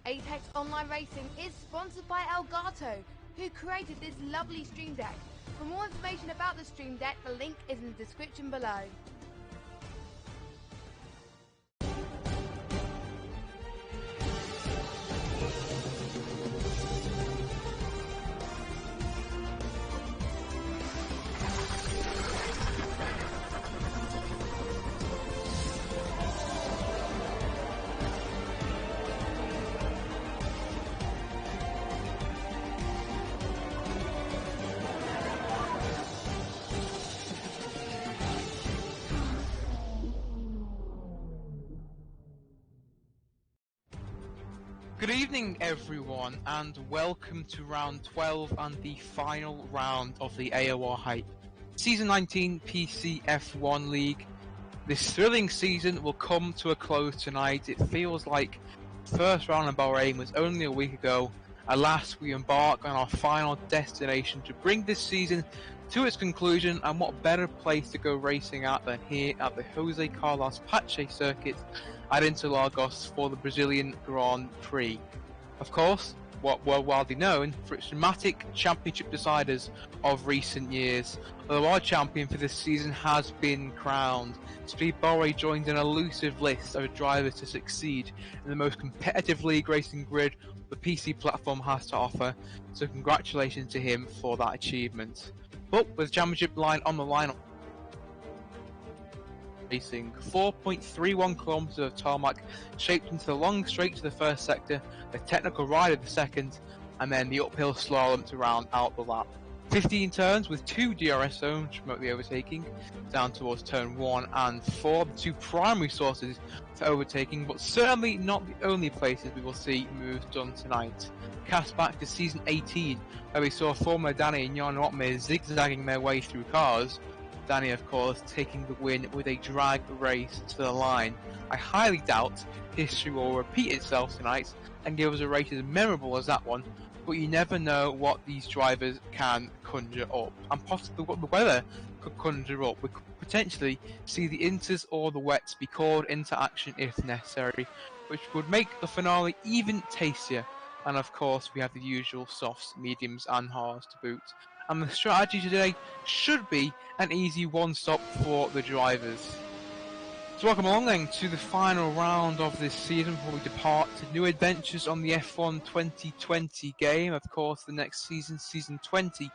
Apex Online Racing is sponsored by Elgato, who created this lovely Stream Deck. For more information about the Stream Deck, the link is in the description below. Good evening everyone, and welcome to round 12 and the final round of the AOR Hype Season 19 PC F1 League. This thrilling season will come to a close tonight. It feels like the first round of Bahrain was only a week ago. Alas, we embark on our final destination to bring this season to its conclusion, and what better place to go racing at than here at the José Carlos Pace circuit at Interlagos for the Brazilian Grand Prix. Of course, what were widely known for its dramatic championship deciders of recent years. Although our champion for this season has been crowned, Speed Bahrain joins an elusive list of drivers to succeed in the most competitive league racing grid the PC platform has to offer, so congratulations to him for that achievement. But with the championship line on the line, racing 4.31 kilometers of tarmac shaped into the long straight to the first sector, the technical ride of the second, and then the uphill slalom to round out the lap. 15 turns with 2 DRS zones to promote the overtaking down towards turn 1 and 4, the 2 primary sources to overtaking, but certainly not the only places we will see moves done tonight. Cast back to season 18, where we saw Formula Danny and Jan Otmir zigzagging their way through cars. Danny, of course, taking the win with a drag race to the line. I highly doubt history will repeat itself tonight and give us a race as memorable as that one, but you never know what these drivers can conjure up, and possibly what the weather could conjure up. We could potentially see the inters or the wets be called into action if necessary, which would make the finale even tastier. And of course, we have the usual softs, mediums and hards to boot. And the strategy today should be an easy one-stop for the drivers. So welcome along then to the final round of this season before we depart to new adventures on the F1 2020 game. Of course, the next season, season 20,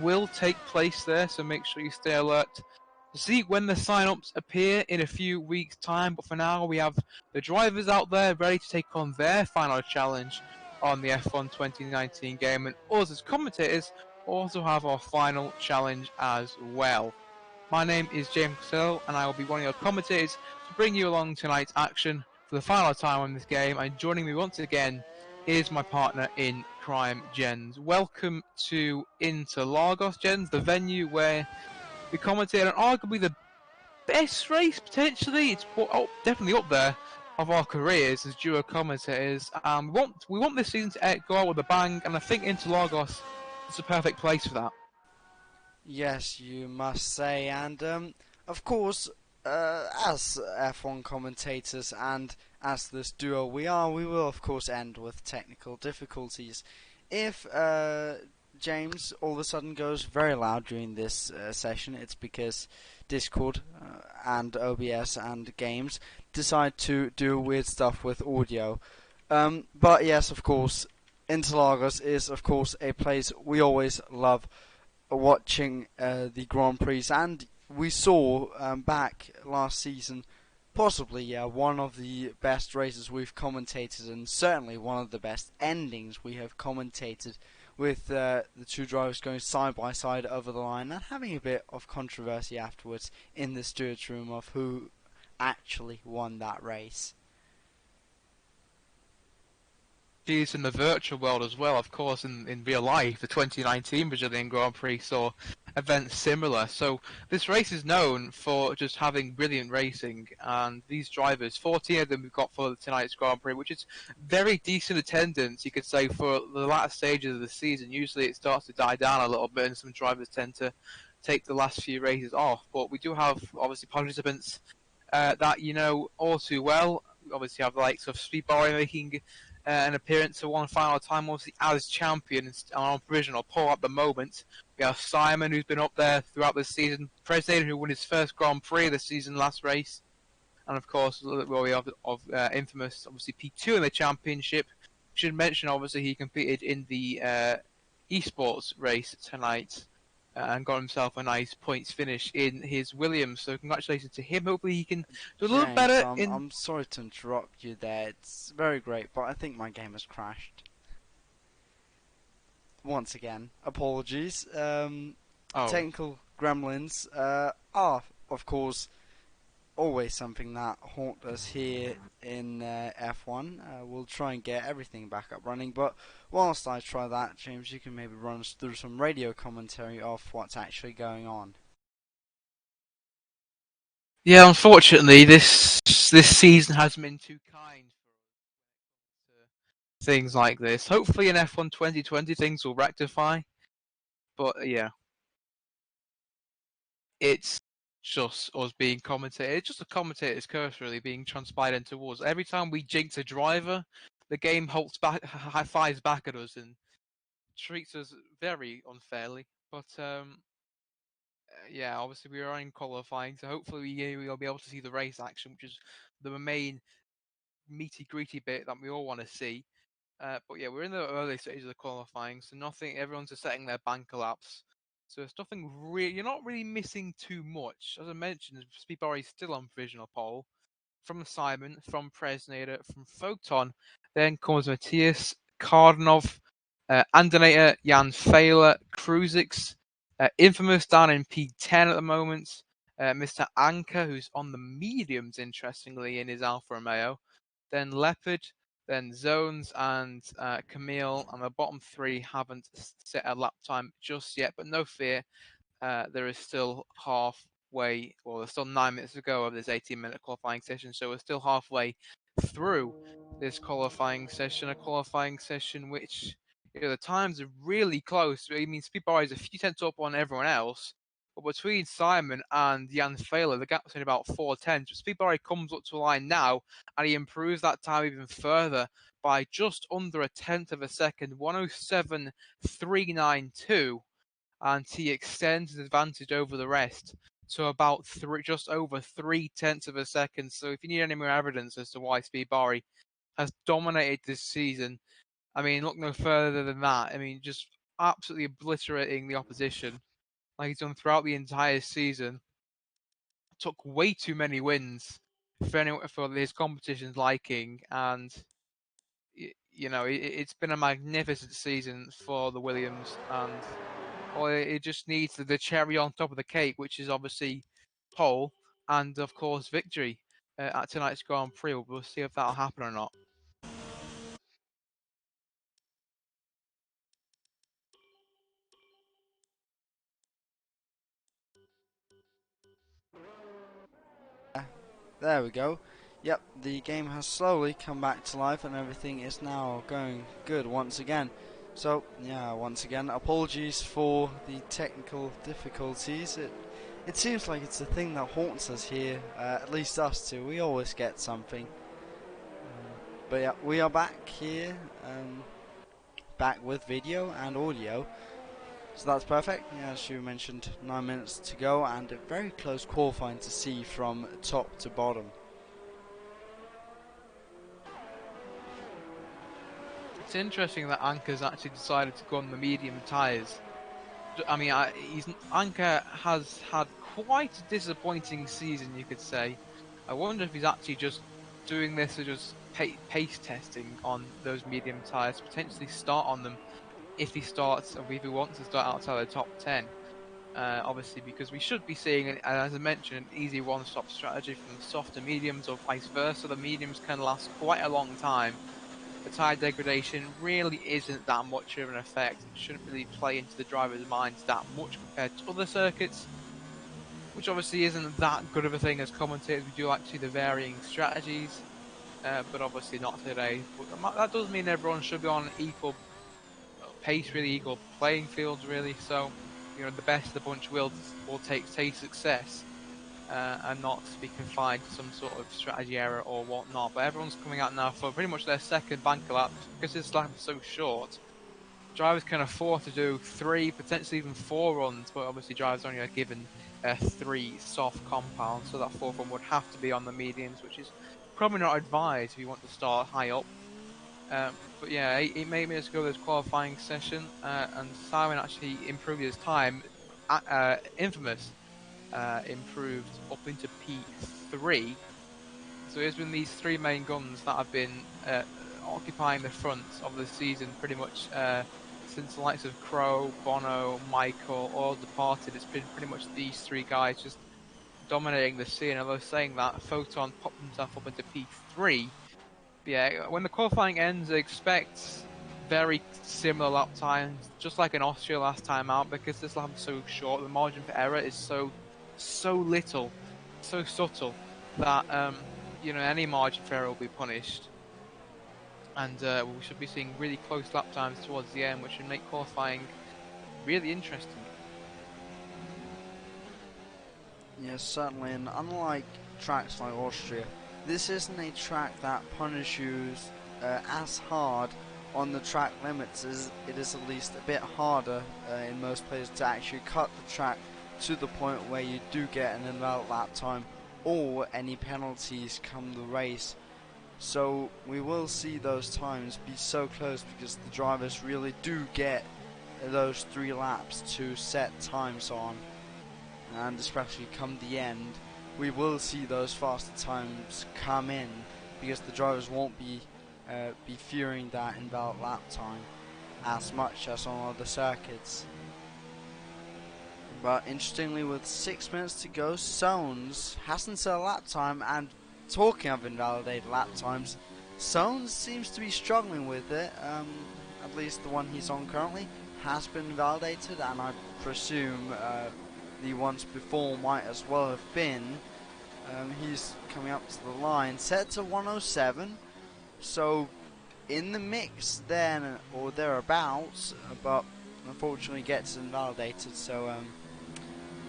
will take place there, so make sure you stay alert to see when the sign-ups appear in a few weeks' time. But for now, we have the drivers out there ready to take on their final challenge on the F1 2019 game, and us as commentators also have our final challenge as well. My name is James Costello, and I will be one of your commentators to bring you along tonight's action for the final time on this game. And joining me once again is my partner in crime, Jens. Welcome to Interlagos, Jens, the venue where we commentate on arguably the best race, potentially. It's definitely up there of our careers as duo commentators. We want this season to go out with a bang, and I think Interlagos is the perfect place for that. Yes, you must say, and of course, as F1 commentators and as this duo we will of course end with technical difficulties. If James all of a sudden goes very loud during this session, it's because Discord and OBS and games decide to do weird stuff with audio. But yes, of course, Interlagos is of course a place we always love watching the Grand Prix, and we saw back last season possibly one of the best races we've commentated, and certainly one of the best endings we have commentated, with the two drivers going side by side over the line and having a bit of controversy afterwards in the stewards room of who actually won that race. Is in the virtual world as well, of course. In real life, the 2019 Brazilian Grand Prix saw events similar. So this race is known for just having brilliant racing, and these drivers, 14 of them we've got for tonight's Grand Prix, which is very decent attendance, you could say, for the latter stages of the season. Usually it starts to die down a little bit, and some drivers tend to take the last few races off. But we do have, obviously, participants that you know all too well. We obviously have the likes of Speedboy making an appearance for one final time, obviously as champion and on provisional pole at the moment. We have Simon, who's been up there throughout the season. President, who won his first Grand Prix of the season last race. And of course, we have infamous, obviously P2 in the championship. Should mention, obviously, he competed in the esports race tonight and got himself a nice points finish in his Williams. So congratulations to him. Hopefully he can do a little James, better I'm sorry to interrupt you there. It's very great, but I think my game has crashed. Once again, apologies. Technical gremlins are, of course, always something that haunt us here in F1. We'll try and get everything back up running, but whilst I try that, James, you can maybe run us through some radio commentary of what's actually going on. Yeah, unfortunately, this season hasn't been too kind for things like this. Hopefully, in F1 2020, things will rectify. But yeah, it's just us being commentated. It's just a commentator's curse, really, being transpired into us. Every time we jinx a driver, the game halts back, fires back at us, and treats us very unfairly. But yeah, obviously we are in qualifying, so hopefully we'll be able to see the race action, which is the main meaty greety bit that we all want to see. But yeah, we're in the early stages of the qualifying, so nothing. Everyone's just setting their banker laps, so it's nothing really. You're not really missing too much. As I mentioned, Speedbar is still on provisional pole. From Simon, from Presnator, from Photon, then comes Matthias, Kardanov, Andanator, Jan Failer, Kruzix, Infamous down in P10 at the moment, Mr. Anker, who's on the mediums, interestingly, in his Alfa Romeo, then Leopard, then Zones and Camille, and the bottom three haven't set a lap time just yet, but no fear, there is still halfway, well, there's still 9 minutes to go of this 18-minute qualifying session, so we're still halfway through this qualifying session, a qualifying session which, you know, the times are really close. I mean, Speedbar is a few tenths up on everyone else, but between Simon and Jan Failer, the gap's in about 4 tenths. Speedbar comes up to a line now, and he improves that time even further by just under a tenth of a second, 107.392. And he extends his advantage over the rest to about just over 3 tenths of a second. So if you need any more evidence as to why Speed Barry has dominated this season, I mean, look no further than that. I mean, just absolutely obliterating the opposition like he's done throughout the entire season. Took way too many wins for his competition's liking, and you know, it's been a magnificent season for the Williams, and or it just needs the cherry on top of the cake, which is obviously pole and, of course, victory at tonight's Grand Prix. We'll see if that'll happen or not. There we go. Yep, the game has slowly come back to life and everything is now going good once again. So, yeah, once again, apologies for the technical difficulties. It seems like it's a thing that haunts us here, at least us two. We always get something. But yeah, we are back here, back with video and audio. So that's perfect. Yeah, as you mentioned, 9 minutes to go and a very close qualifying to see from top to bottom. It's interesting that Anker's actually decided to go on the medium tyres. I mean, Anker has had quite a disappointing season, you could say. I wonder if he's actually just doing this to just pace testing on those medium tyres, potentially start on them if he wants to start outside the top 10. Obviously, because we should be seeing, as I mentioned, an easy one-stop strategy from the softer mediums or vice versa. The mediums can last quite a long time, the tyre degradation really isn't that much of an effect. It shouldn't really play into the driver's minds that much compared to other circuits, which obviously isn't that good of a thing as commentators. We do like to see the varying strategies, but obviously not today. But that does mean everyone should be on equal pace, really equal playing fields, really. So, the best of the bunch will taste success, and not be confined to some sort of strategy error or whatnot. But everyone's coming out now for pretty much their second banker lap because this lap is so short. Drivers can afford to do 3, potentially even 4 runs, but obviously drivers only are given 3 soft compounds, so that 4th one would have to be on the mediums, which is probably not advised if you want to start high up. But yeah, 8 minutes ago there's qualifying session, and Simon actually improved his time. Infamous improved up into P3. So it's been these 3 main guns that have been occupying the front of the season pretty much since the likes of Crow, Bono, Michael all departed. It's been pretty much these 3 guys just dominating the scene. Although saying that, Photon popped himself up into P3. But yeah, when the qualifying ends, expect very similar lap times, just like in Austria last time out, because this lap is so short. The margin for error is so little, so subtle that any margin for error will be punished. And we should be seeing really close lap times towards the end, which should make qualifying really interesting. Yes, certainly, and unlike tracks like Austria, this isn't a track that punishes you as hard on the track limits as it is at least a bit harder in most places to actually cut the track to the point where you do get an invalid lap time or any penalties come the race. So we will see those times be so close because the drivers really do get those 3 laps to set times on, and especially come the end we will see those faster times come in because the drivers won't be fearing that invalid lap time as much as on other circuits. But interestingly, with 6 minutes to go, Sones hasn't set a lap time, and talking of invalidated lap times, Sones seems to be struggling with it. At least the one he's on currently has been invalidated, and I presume the ones before might as well have been. He's coming up to the line, set to 107, so in the mix then, or thereabouts, but unfortunately gets invalidated, so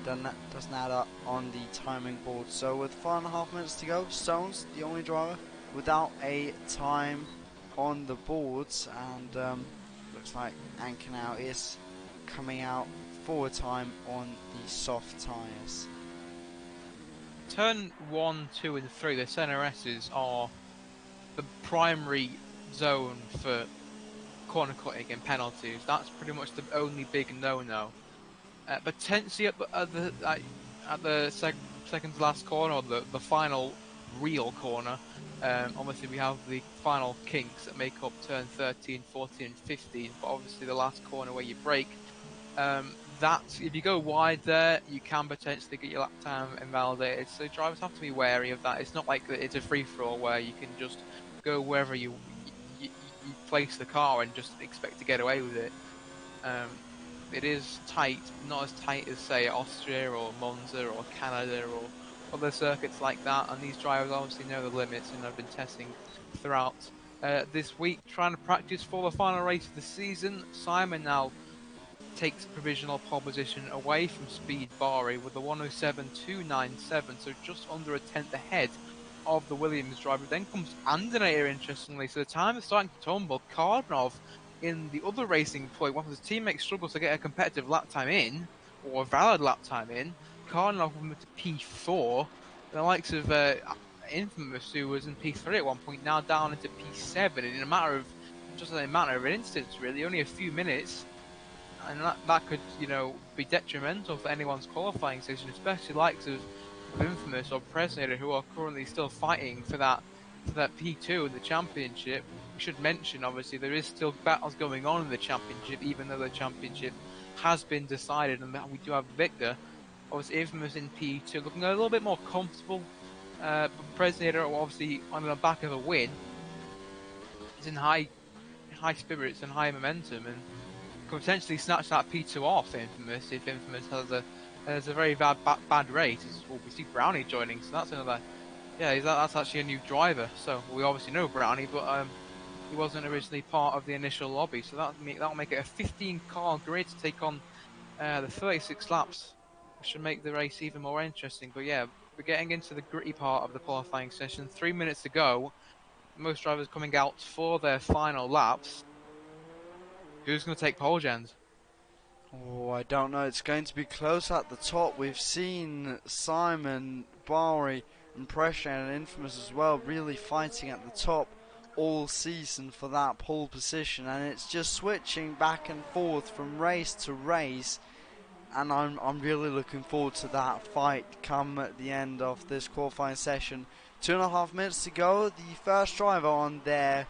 doesn't add up on the timing board. So with 5.5 minutes to go, Stone's the only driver without a time on the boards, and looks like Anka now is coming out for a time on the soft tyres. Turn 1, 2 and 3, the center S's are the primary zone for corner cutting and penalties. That's pretty much the only big no-no. Potentially at the second to last corner, or the final real corner, obviously we have the final kinks that make up turn 13, 14 and 15, but obviously the last corner where you brake, that if you go wide there, you can potentially get your lap time invalidated, so drivers have to be wary of that. It's not like it's a free-for-all where you can just go wherever you place the car and just expect to get away with it. It is tight, not as tight as say Austria or Monza or Canada or other circuits like that, and these drivers obviously know the limits and have been testing throughout this week, trying to practice for the final race of the season. Simon now takes provisional pole position away from Speed Bari with a 107.297, so just under a tenth ahead of the Williams driver. Then comes Andernayer, interestingly, so the time is starting to tumble. Karnov in the other racing point, while his teammate struggles to get a competitive lap time in, or a valid lap time in, Karnov went to P4. The likes of Infamous, who was in P3 at one point, now down into P7 in a matter of an instance, really, only a few minutes. And that could, be detrimental for anyone's qualifying session, especially likes of Infamous or Presnator, who are currently still fighting for that P2 in the championship. We should mention, obviously, there is still battles going on in the championship, even though the championship has been decided and that we do have a victor. Obviously, Infamous in P2 looking a little bit more comfortable, but Presnator obviously on the back of a win is in high spirits and high momentum, and could potentially snatch that P2 off Infamous if Infamous has a very bad race. Well, we see Brownie joining, so that's another. Yeah, that's actually a new driver. So we obviously know Brownie, but he wasn't originally part of the initial lobby. So that'll make it a 15-car grid to take on the 36 laps, which should make the race even more interesting. But yeah, we're getting into the gritty part of the qualifying session. 3 minutes to go. Most drivers coming out for their final laps. Who's going to take pole, Jens? Oh, I don't know. It's going to be close at the top. We've seen Simon, Bari, and Pressure and Infamous as well really fighting at the top all season for that pole position, and it's just switching back and forth from race to race. And I'm really looking forward to that fight come at the end of this qualifying session. 2.5 minutes to go. The first driver on their,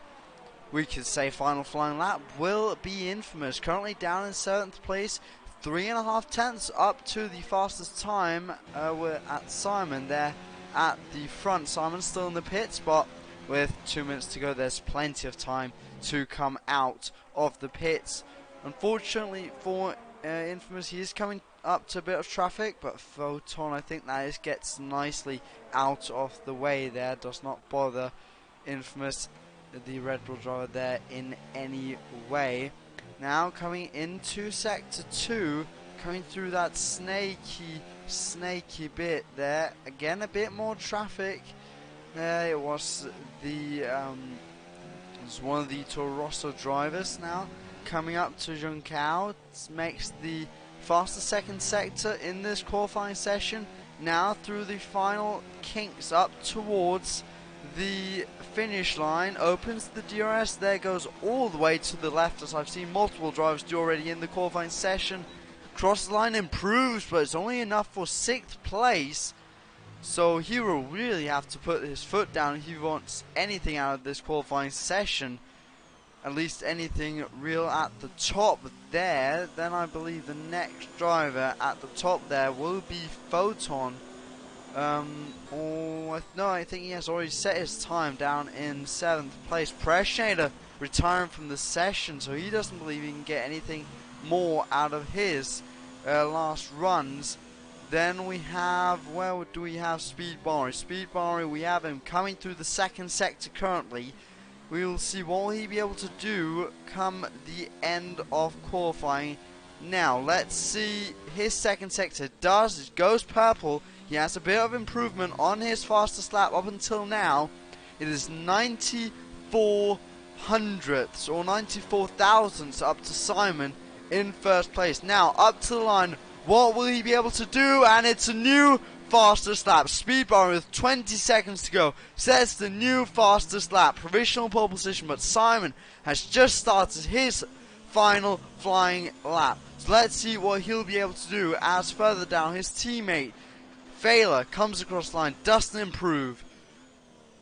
we could say, final flying lap will be Infamous, currently down in 7th place, 3.5 tenths up to the fastest time. We're at Simon there at the front. Simon's still in the pit spot. With 2 minutes to go, there's plenty of time to come out of the pits. Unfortunately for Infamous, he is coming up to a bit of traffic, but Photon, I think that gets nicely out of the way there, does not bother Infamous, the Red Bull driver, there in any way. Now coming into sector 2, coming through that snaky bit there, again a bit more traffic. It was one of the Toro Rosso drivers now coming up to Junkao. Makes the fastest second sector in this qualifying session. Now through the final kinks up towards the finish line, opens the DRS, there goes all the way to the left, as I've seen multiple drivers do already in the qualifying session. Cross the line improves, but it's only enough for 6th place. So he will really have to put his foot down if he wants anything out of this qualifying session. At least anything real at the top there. Then I believe the next driver at the top there will be Photon. No, I think he has already set his time down in 7th place. Preshader retiring from the session, so he doesn't believe he can get anything more out of his last runs. Then we have, where do we have Speed Bari? Speed Bari, we have him coming through the second sector currently. We will see what will he be able to do come the end of qualifying. Now, let's see his second sector. It goes purple. He has a bit of improvement on his fastest lap up until now. It is 94 hundredths or 94 thousandths up to Simon in first place. Now, up to the line. What will he be able to do? And it's a new fastest lap. Speed Bari with 20 seconds to go sets the new fastest lap. Provisional pole position, but Simon has just started his final flying lap. So let's see what he'll be able to do as further down his teammate Failer comes across the line, doesn't improve.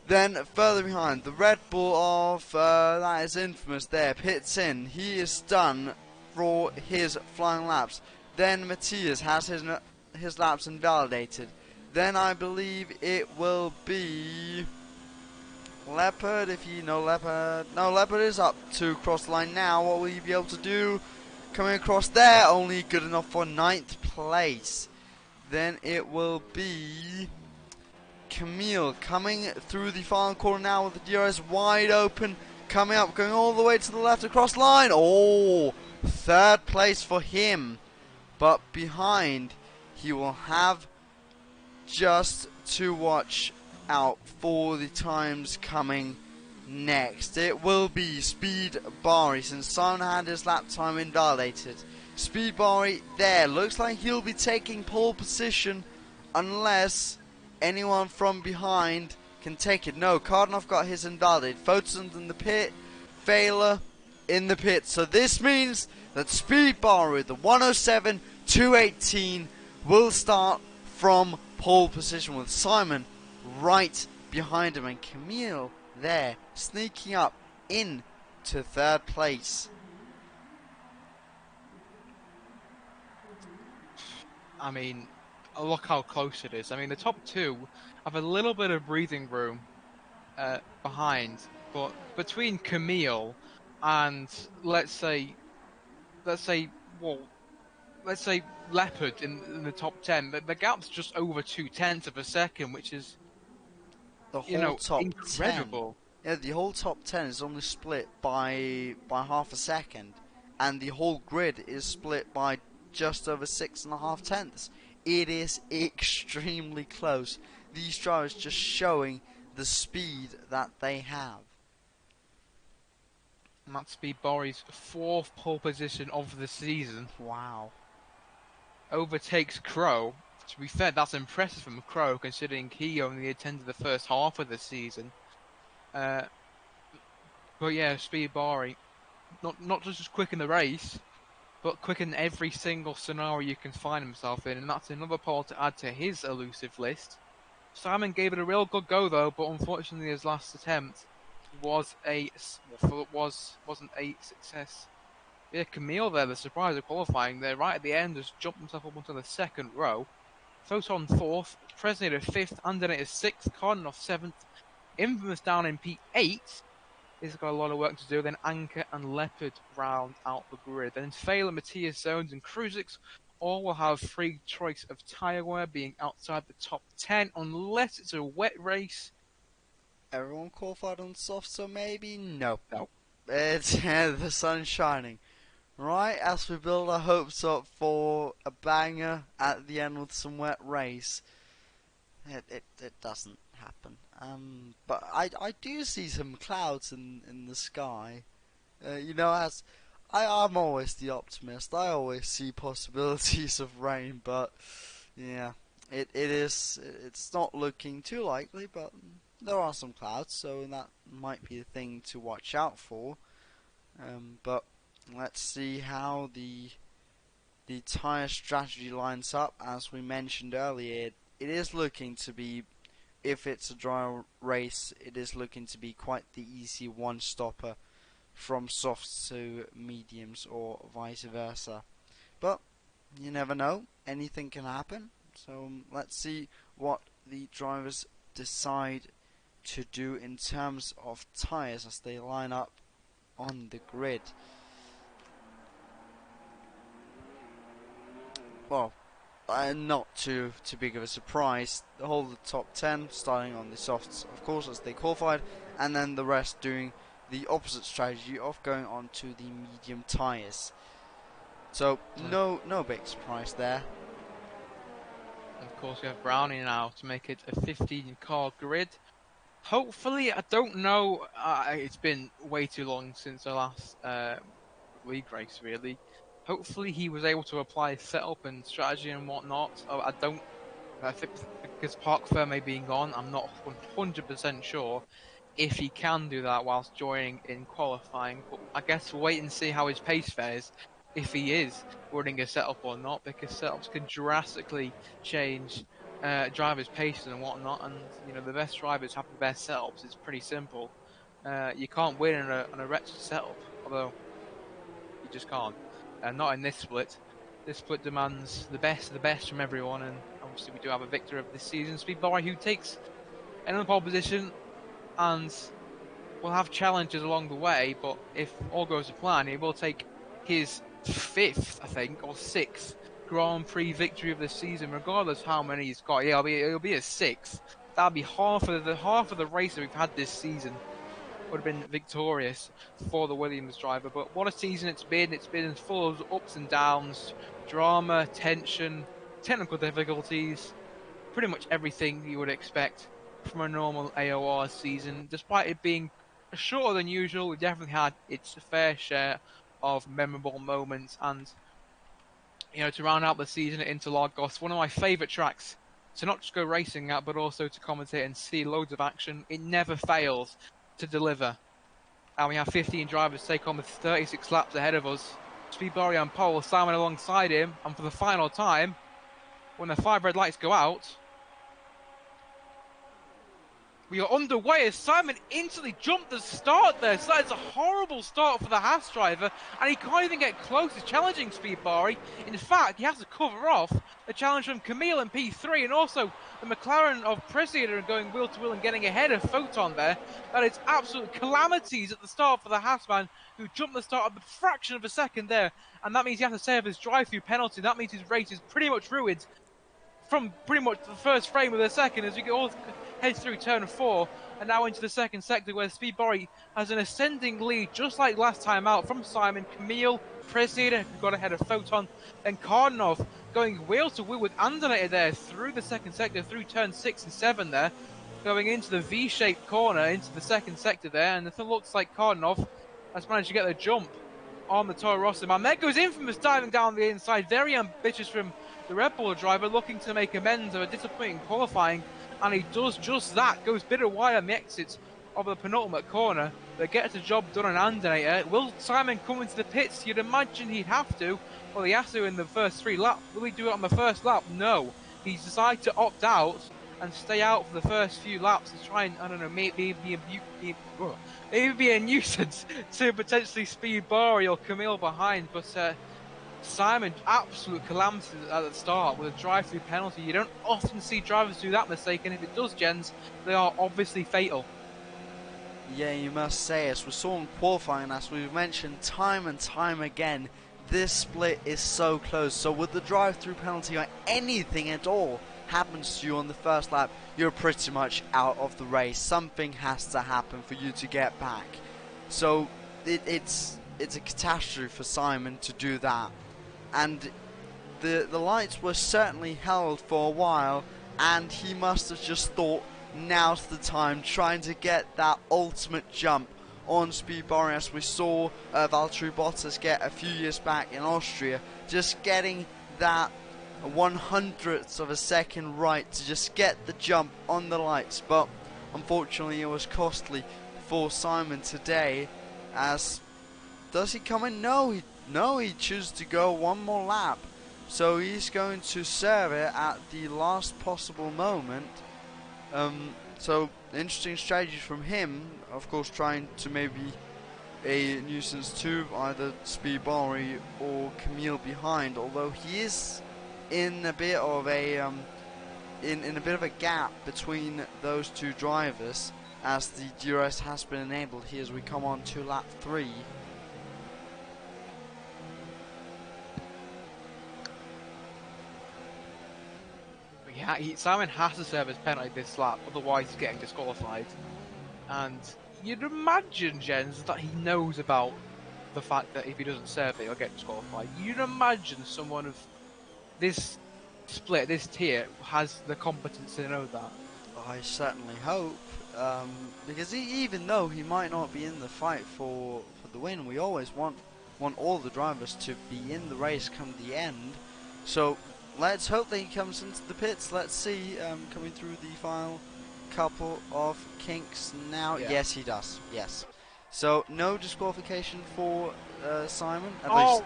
Then further behind, the Red Bull of that is Infamous there, pits in. He is done for his flying laps. Then Matthias has his laps invalidated. Then I believe it will be Leopard, if you know Leopard. No, Leopard is up to cross the line now. What will he be able to do? Coming across there, only good enough for 9th place. Then it will be Camille coming through the final corner now with the DRS wide open. Coming up, going all the way to the left across the line. Oh, 3rd place for him. But behind, he will have just to watch out for the times coming next. It will be Speed Bari, since Simon had his lap time invalidated. Speed Bari there, looks like he'll be taking pole position unless anyone from behind can take it. No, Cardinov got his invalidated. Photon's in the pit, Failer in the pit. So this means that Speed Bari, the 107-218, will start from pole position with Simon right behind him and Camille there sneaking up into 3rd place. I mean, look how close it is. I mean, the top two have a little bit of breathing room behind. but between Camille and let's say well, let's say Leopard in the top 10, the gap's just over 2/10 of a second, which is, The you whole know, top 10. incredible. Yeah, the whole top 10 is only split by half a second, and the whole grid is split by just over 6.5 tenths. It is extremely close. These drivers just showing the speed that they have. And that's be Bori's 4th pole position of the season. Wow. Overtakes Crow. To be fair, that's impressive from Crow, considering he only attended the first half of the season. But yeah, Speed Bari, not just quick in the race, but quick in every single scenario you can find himself in, and that's another pole to add to his elusive list. Simon gave it a real good go though, but unfortunately his last attempt wasn't a success. Yeah, Camille there, the surprise of qualifying there, right at the end, has jumped himself up onto the second row. Photon 4th, President 5th, Undernator 6th, Cardinov 7th, Infamous down in P8. He's got a lot of work to do. Then Anchor and Leopard round out the grid. Then Failer, Matthias Zones and Kruzix all will have free choice of tyre wear, being outside the top 10 unless it's a wet race. Everyone qualified on soft, so maybe no. No. It's the sun's shining. Right, as we build our hopes up for a banger at the end with some wet race, it doesn't happen. But I do see some clouds in the sky. As I'm always the optimist. I always see possibilities of rain, but yeah, it's not looking too likely. But there are some clouds, so that might be a thing to watch out for. But let's see how the tyre strategy lines up. As we mentioned earlier, it is looking to be, if it's a dry race, it is looking to be quite the easy one-stopper from softs to mediums or vice versa. But you never know, anything can happen. So let's see what the drivers decide to do in terms of tyres as they line up on the grid. Well, not too big of a surprise. The whole of the top 10 starting on the softs, of course, as they qualified, and then the rest doing the opposite strategy of going on to the medium tyres. So no big surprise there. Of course, we have Brownie now to make it a 15-car grid. Hopefully, I don't know. It's been way too long since the last league race, really. Hopefully, he was able to apply setup and strategy and whatnot. I think because Park Ferme being gone, I'm not 100% sure if he can do that whilst joining in qualifying. But I guess we'll wait and see how his pace fares, if he is running a setup or not, because setups can drastically change drivers' paces and whatnot. And the best drivers have the best setups. It's pretty simple. You can't win on a wretched setup, although you just can't. Not in this split. This split demands the best of the best from everyone, and obviously we do have a victor of this season, Speedboy, who takes another pole position, and will have challenges along the way, but if all goes to plan, he will take his 5th, I think, or 6th Grand Prix victory of the season, regardless how many he's got. Yeah, it'll be a 6th. That'll be half of the race that we've had this season would have been victorious for the Williams driver. But what a season it's been. It's been full of ups and downs, drama, tension, technical difficulties, pretty much everything you would expect from a normal AOR season. Despite it being shorter than usual, we definitely had its fair share of memorable moments. And to round out the season at Interlagos, one of my favourite tracks to not just go racing at, but also to commentate and see loads of action. It never fails to deliver. And we have 15 drivers take on with 36 laps ahead of us. Speedbari on pole, Simon alongside him, and for the final time, when the 5 red lights go out, We are underway as Simon instantly jumped the start there, so that is a horrible start for the Haas driver, and he can't even get close to challenging Speed Barry. In fact, he has to cover off a challenge from Camille in P3, and also the McLaren of Presider going wheel to wheel and getting ahead of Photon there. That is absolute calamities at the start for the Haas man, who jumped the start a fraction of a second there, and that means he has to save his drive-through penalty. That means his race is pretty much ruined from pretty much the first frame of the second as we all head through turn 4 and now into the second sector where Speed Barry has an ascending lead just like last time out from Simon, Camille, Presida who got ahead of Photon, then Kardanov going wheel to wheel with Andernator there through the second sector through turn 6 and 7 there, going into the V-shaped corner into the second sector there, and it looks like Kardanov has managed to get the jump on the Toro Rosso man. There goes Infamous diving down the inside, very ambitious from the Red Bull driver, looking to make amends of a disappointing qualifying, and he does just that. Goes bitter wide on the exits of the penultimate corner, but gets the job done on Andernator. Will Simon come into the pits? You'd imagine he'd have to. Well, he has to in the first 3 laps. Will he do it on the first lap? No. He's decided to opt out and stay out for the first few laps to try and, I don't know, maybe be a nuisance to potentially Speed Barry or Camille behind, but Simon, absolute calamity at the start with a drive-through penalty. You don't often see drivers do that mistake, and if it does, gents, they are obviously fatal. Yeah, you must say, as we saw in qualifying, as we've mentioned time and time again, this split is so close. So with the drive-through penalty or anything at all happens to you on the first lap, you're pretty much out of the race. Something has to happen for you to get back. So it's a catastrophe for Simon to do that. And the lights were certainly held for a while, and he must have just thought, now's the time, trying to get that ultimate jump on Speed Barry, as we saw Valtteri Bottas get a few years back in Austria, just getting that 100th of a second right to just get the jump on the lights. But unfortunately it was costly for Simon today, as does he come in? No, he chooses to go one more lap. So he's going to serve it at the last possible moment. So interesting strategy from him, of course, trying to maybe a nuisance to either Speed Barry or Camille behind, although he is in a bit of a in a bit of a gap between those two drivers, as the DRS has been enabled here as we come on to lap 3. Yeah, Simon has to serve his penalty this lap, otherwise he's getting disqualified. And you'd imagine, gents, that he knows about the fact that if he doesn't serve it, he'll get disqualified. You'd imagine someone of this split, this tier, has the competence to know that. I certainly hope, because even though he might not be in the fight for the win, we always want all the drivers to be in the race come the end. So let's hope that he comes into the pits. Let's see, coming through the final couple of kinks now. Yeah. Yes, he does. Yes. So no disqualification for Simon. At least.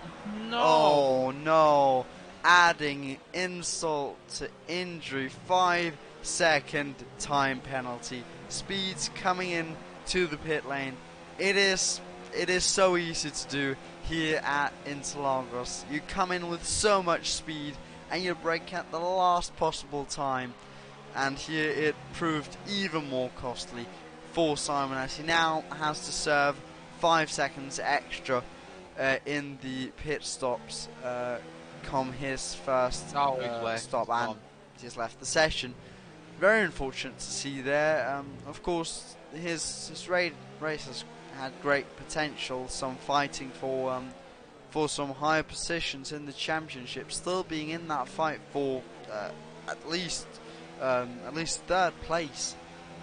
No! Oh no! Adding insult to injury. 5-second time penalty. Speed's coming in to the pit lane. It is so easy to do here at Interlagos. You come in with so much speed and you brake at the last possible time, and here it proved even more costly for Simon, as he now has to serve 5 seconds extra in the pit stops come his first stop, and he's left the session. Very unfortunate to see there. Of course his race has had great potential, some fighting for some higher positions in the championship, still being in that fight for at least third place,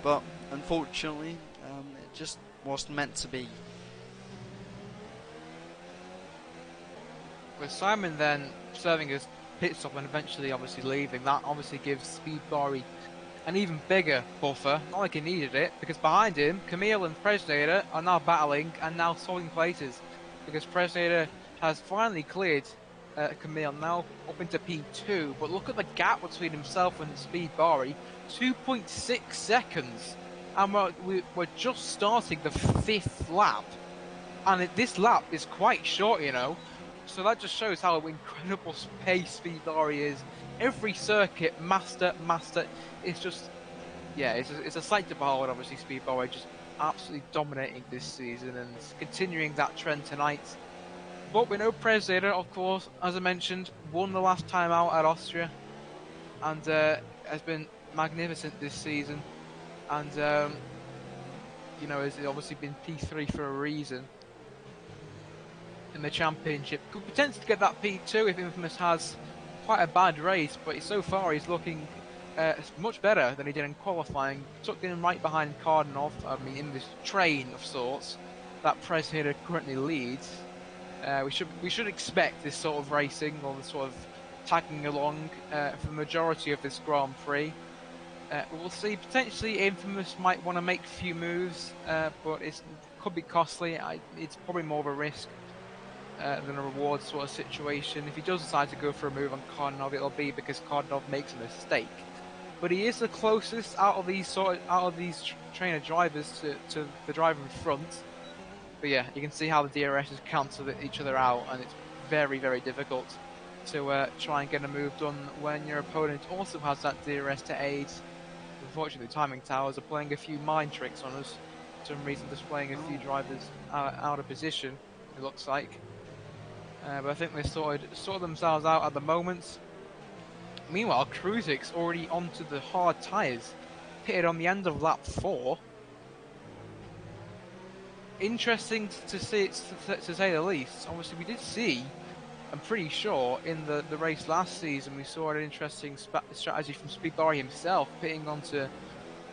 but unfortunately it just wasn't meant to be. With Simon then serving his pit stop and eventually obviously leaving, that obviously gives Speed Barry an even bigger buffer, not like he needed it, because behind him Camille and Presnader are now battling and now swapping places, because Presnader has finally cleared Camille, now up into P2, but look at the gap between himself and Speed Barry, 2.6 seconds. and we're just starting the 5th lap, and this lap is quite short, you know. So that just shows how incredible pace Speedbari is. Every circuit, master. It's just, yeah, it's a sight to behold. Obviously, Speedbari just absolutely dominating this season and continuing that trend tonight. But we know Prezeda, of course, as I mentioned, won the last time out at Austria, and has been magnificent this season. And you know, has obviously been P3 for a reason in the championship. Could potentially get that P2 if Infamous has quite a bad race, but so far he's looking much better than he did in qualifying. Tucked in right behind Cardinov, I mean, in this train of sorts that Prezeda currently leads. We should expect this sort of racing, or this sort of tagging along for the majority of this Grand Prix. We'll see. Potentially, Infamous might want to make a few moves, but it could be costly. It's probably more of a risk than a reward sort of situation. If he does decide to go for a move on Cardinov, it'll be because Cardinov makes a mistake. But he is the closest out of these trainer drivers to the driver in front. But yeah, you can see how the DRSs cancel each other out, and it's very, very difficult to try and get a move done when your opponent also has that DRS to aid. Unfortunately, the timing towers are playing a few mind tricks on us. For some reason, displaying a few drivers out of position, it looks like. But I think they sorted themselves out at the moment. Meanwhile, Kruzik's already onto the hard tyres, pitted on the end of lap 4. Interesting to see, to say the least. Obviously, we did see, I'm pretty sure, in the race last season, we saw an interesting strategy from Speedbari himself, pitting onto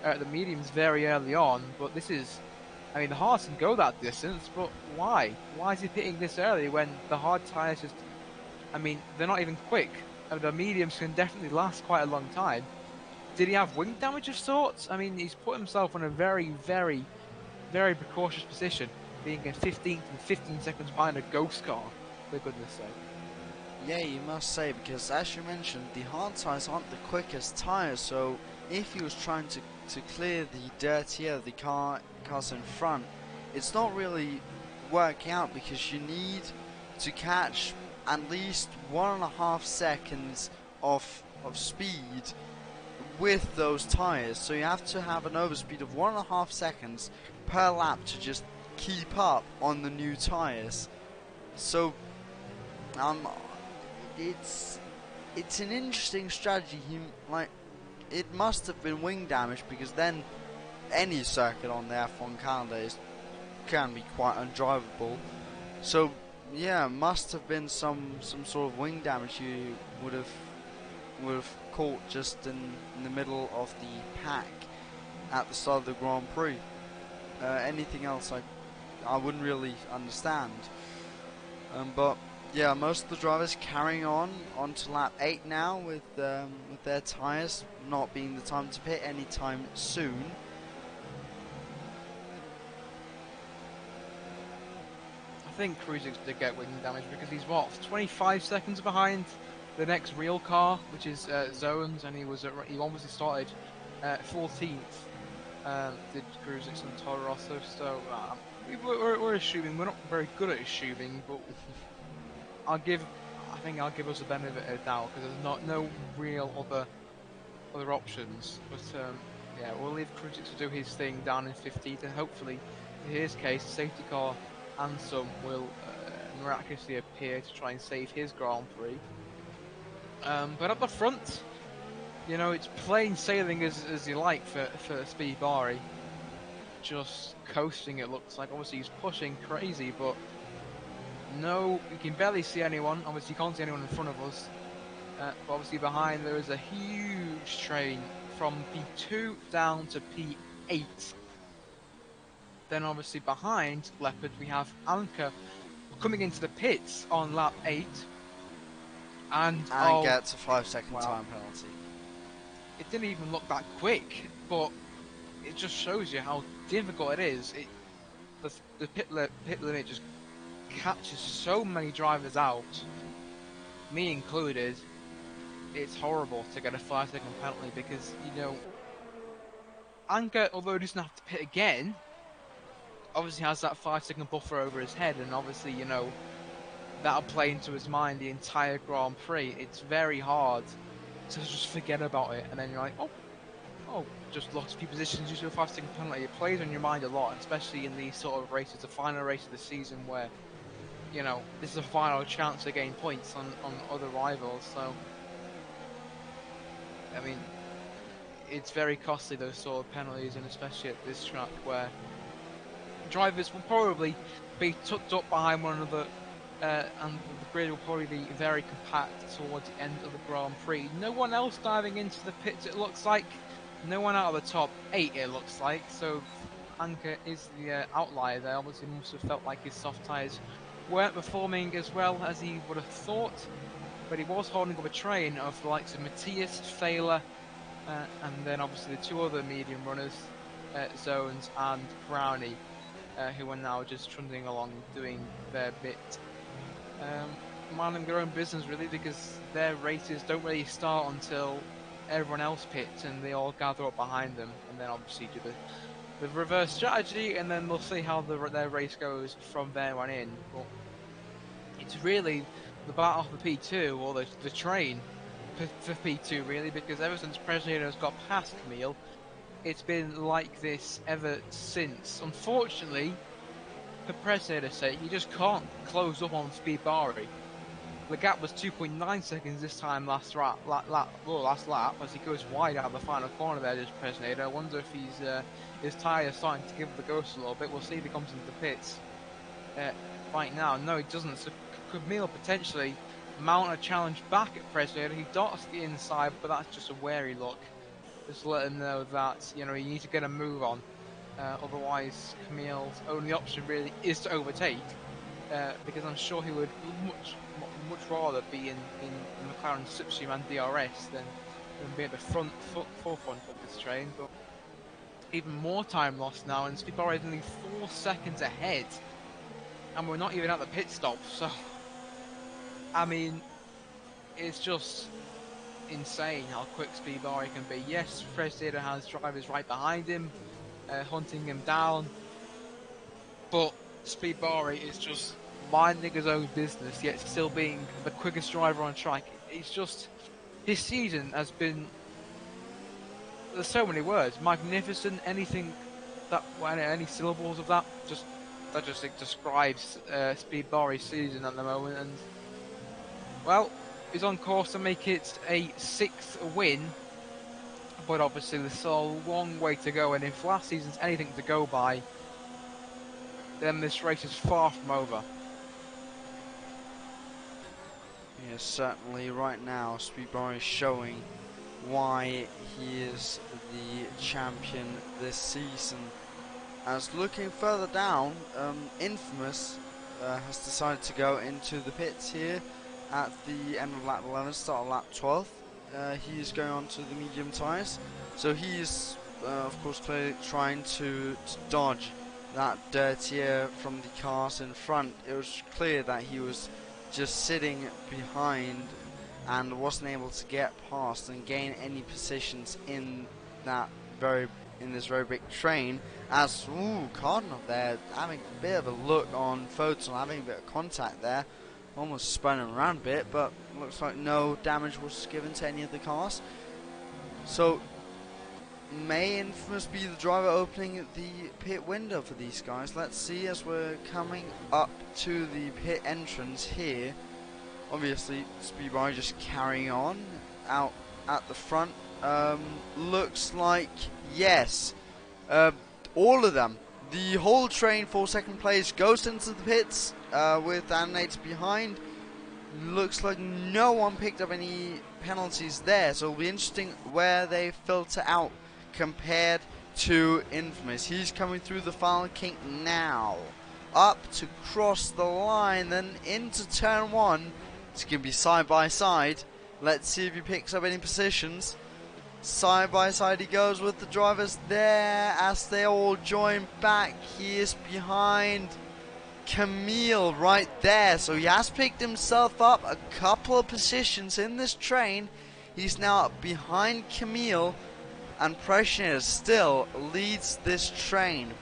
the mediums very early on. But this is, I mean, the hards can go that distance, but why? Why is he pitting this early when the hard tyres just, I mean, they're not even quick. I mean, the mediums can definitely last quite a long time. Did he have wing damage of sorts? I mean, he's put himself in a very, very, very precautious position, being in 15th and 15 seconds behind a ghost car, for goodness sake. Yeah, you must say, because as you mentioned, the hard tyres aren't the quickest tyres, so if he was trying to clear the dirtier the cars in front, it's not really working out, because you need to catch at least 1.5 seconds of speed with those tyres, so you have to have an overspeed of 1.5 seconds per lap to just keep up on the new tyres. So it's an interesting strategy. It must have been wing damage, because then any circuit on the F1 calendar can be quite undrivable. So yeah, must have been some sort of wing damage you would have caught just in the middle of the pack at the start of the Grand Prix. Anything else I wouldn't really understand. But yeah, most of the drivers carrying on to lap 8 now with their tyres not being the time to pit anytime soon. I think Kruzik's did get wing damage because he's 25 seconds behind the next real car, which is Zones, and he obviously started 14th. Did Kruzik's and Toro Rosso, so we're assuming, we're not very good at assuming, but I think I'll give us a benefit of the doubt, because there's no real other options. But yeah, we'll leave Kruzik to do his thing down in 15th, and hopefully, in his case, the safety car and some will miraculously appear to try and save his Grand Prix. But up the front, you know, it's plain sailing as you like for Speedbari. Just coasting, it looks like. Obviously, he's pushing crazy, but no, you can barely see anyone. Obviously, you can't see anyone in front of us. But obviously, behind there is a huge train from P2 down to P8. Then, obviously, behind Leopard, we have Anka coming into the pits on lap 8. And gets a 5-second time penalty. It didn't even look that quick, but it just shows you how difficult it is. The pit limit just catches so many drivers out, me included. It's horrible to get a 5-second penalty, because, you know, Anka, although he doesn't have to pit again, obviously has that 5-second buffer over his head, and obviously, you know, that'll play into his mind the entire Grand Prix. It's very hard to just forget about it, and then you're like, oh, just lost a few positions due to a 5-second penalty. It plays on your mind a lot, especially in these sort of races, the final race of the season where, you know, this is a final chance to gain points on other rivals, so, I mean, it's very costly, those sort of penalties, and especially at this track where drivers will probably be tucked up behind one another, and the grid will probably be very compact towards the end of the Grand Prix. No one else diving into the pits, it looks like. No one out of the top 8, it looks like. So Anka is the outlier there. Obviously must have felt like his soft tyres weren't performing as well as he would have thought. But he was holding up a train of the likes of Matthias, Thaler, and then obviously the 2 other medium runners, Zones and Brownie, who are now just trundling along doing their bit. Minding their own business really, because their races don't really start until everyone else pits and they all gather up behind them, and then obviously do the reverse strategy, and then we'll see how their race goes from there on in. But it's really the battle for P2, or the train for P2 really, because ever since Presnato's got past Camille, it's been like this ever since. Unfortunately, for Presnato's sake, he just can't close up on Speed Bari. The gap was 2.9 seconds this time last lap, as he goes wide out of the final corner there, just Presnato. I wonder if his tyre is starting to give the ghost a little bit. We'll see if he comes into the pits right now. No, he doesn't. So Camille potentially mount a challenge back at Presnato. He darts the inside, but that's just a wary look. Just let him know that, you know, you need to get a move on. Otherwise, Camille's only option really is to overtake, because I'm sure he would much rather be in McLaren Slipstream and DRS than be at the forefront of this train. But even more time lost now, and Speed Bari is only 4 seconds ahead, and we're not even at the pit stop. So, I mean, it's just insane how quick Speed Bari can be. Yes, Presnado has drivers right behind him, hunting him down, but Speed Bari is just minding his own business, yet still being the quickest driver on track. It's just, his season has been, there's so many words, magnificent, anything that, any syllables of that, just describes Speed Bari's season at the moment. And well, he's on course to make it a 6th win, but obviously there's still a long way to go, and if last season's anything to go by, then this race is far from over. Yes, certainly right now Speed Bari is showing why he is the champion this season. As looking further down, Infamous has decided to go into the pits here at the end of lap 11, start of lap 12. He is going on to the medium tyres, so he is of course clearly trying to dodge that dirty air from the cars in front. It was clear that he was just sitting behind and wasn't able to get past and gain any positions in this very big train. As Cardinal there having a bit of a look on Photon, having a bit of contact there, almost spun him around a bit, but looks like no damage was given to any of the cars. So may Infamous be the driver opening the pit window for these guys? Let's see as we're coming up to the pit entrance here. Obviously Speed Bari just carrying on out at the front. Looks like, yes, all of them, the whole train for second place goes into the pits with Animator behind. Looks like no one picked up any penalties there, so it'll be interesting where they filter out compared to Infamous. He's coming through the final kink now, up to cross the line, then into turn 1. It's going to be side by side. Let's see if he picks up any positions. Side by side he goes with the drivers there as they all join back. He is behind Camille right there, so he has picked himself up a couple of positions in this train. He's now behind Camille, and Pressionator still leads this train.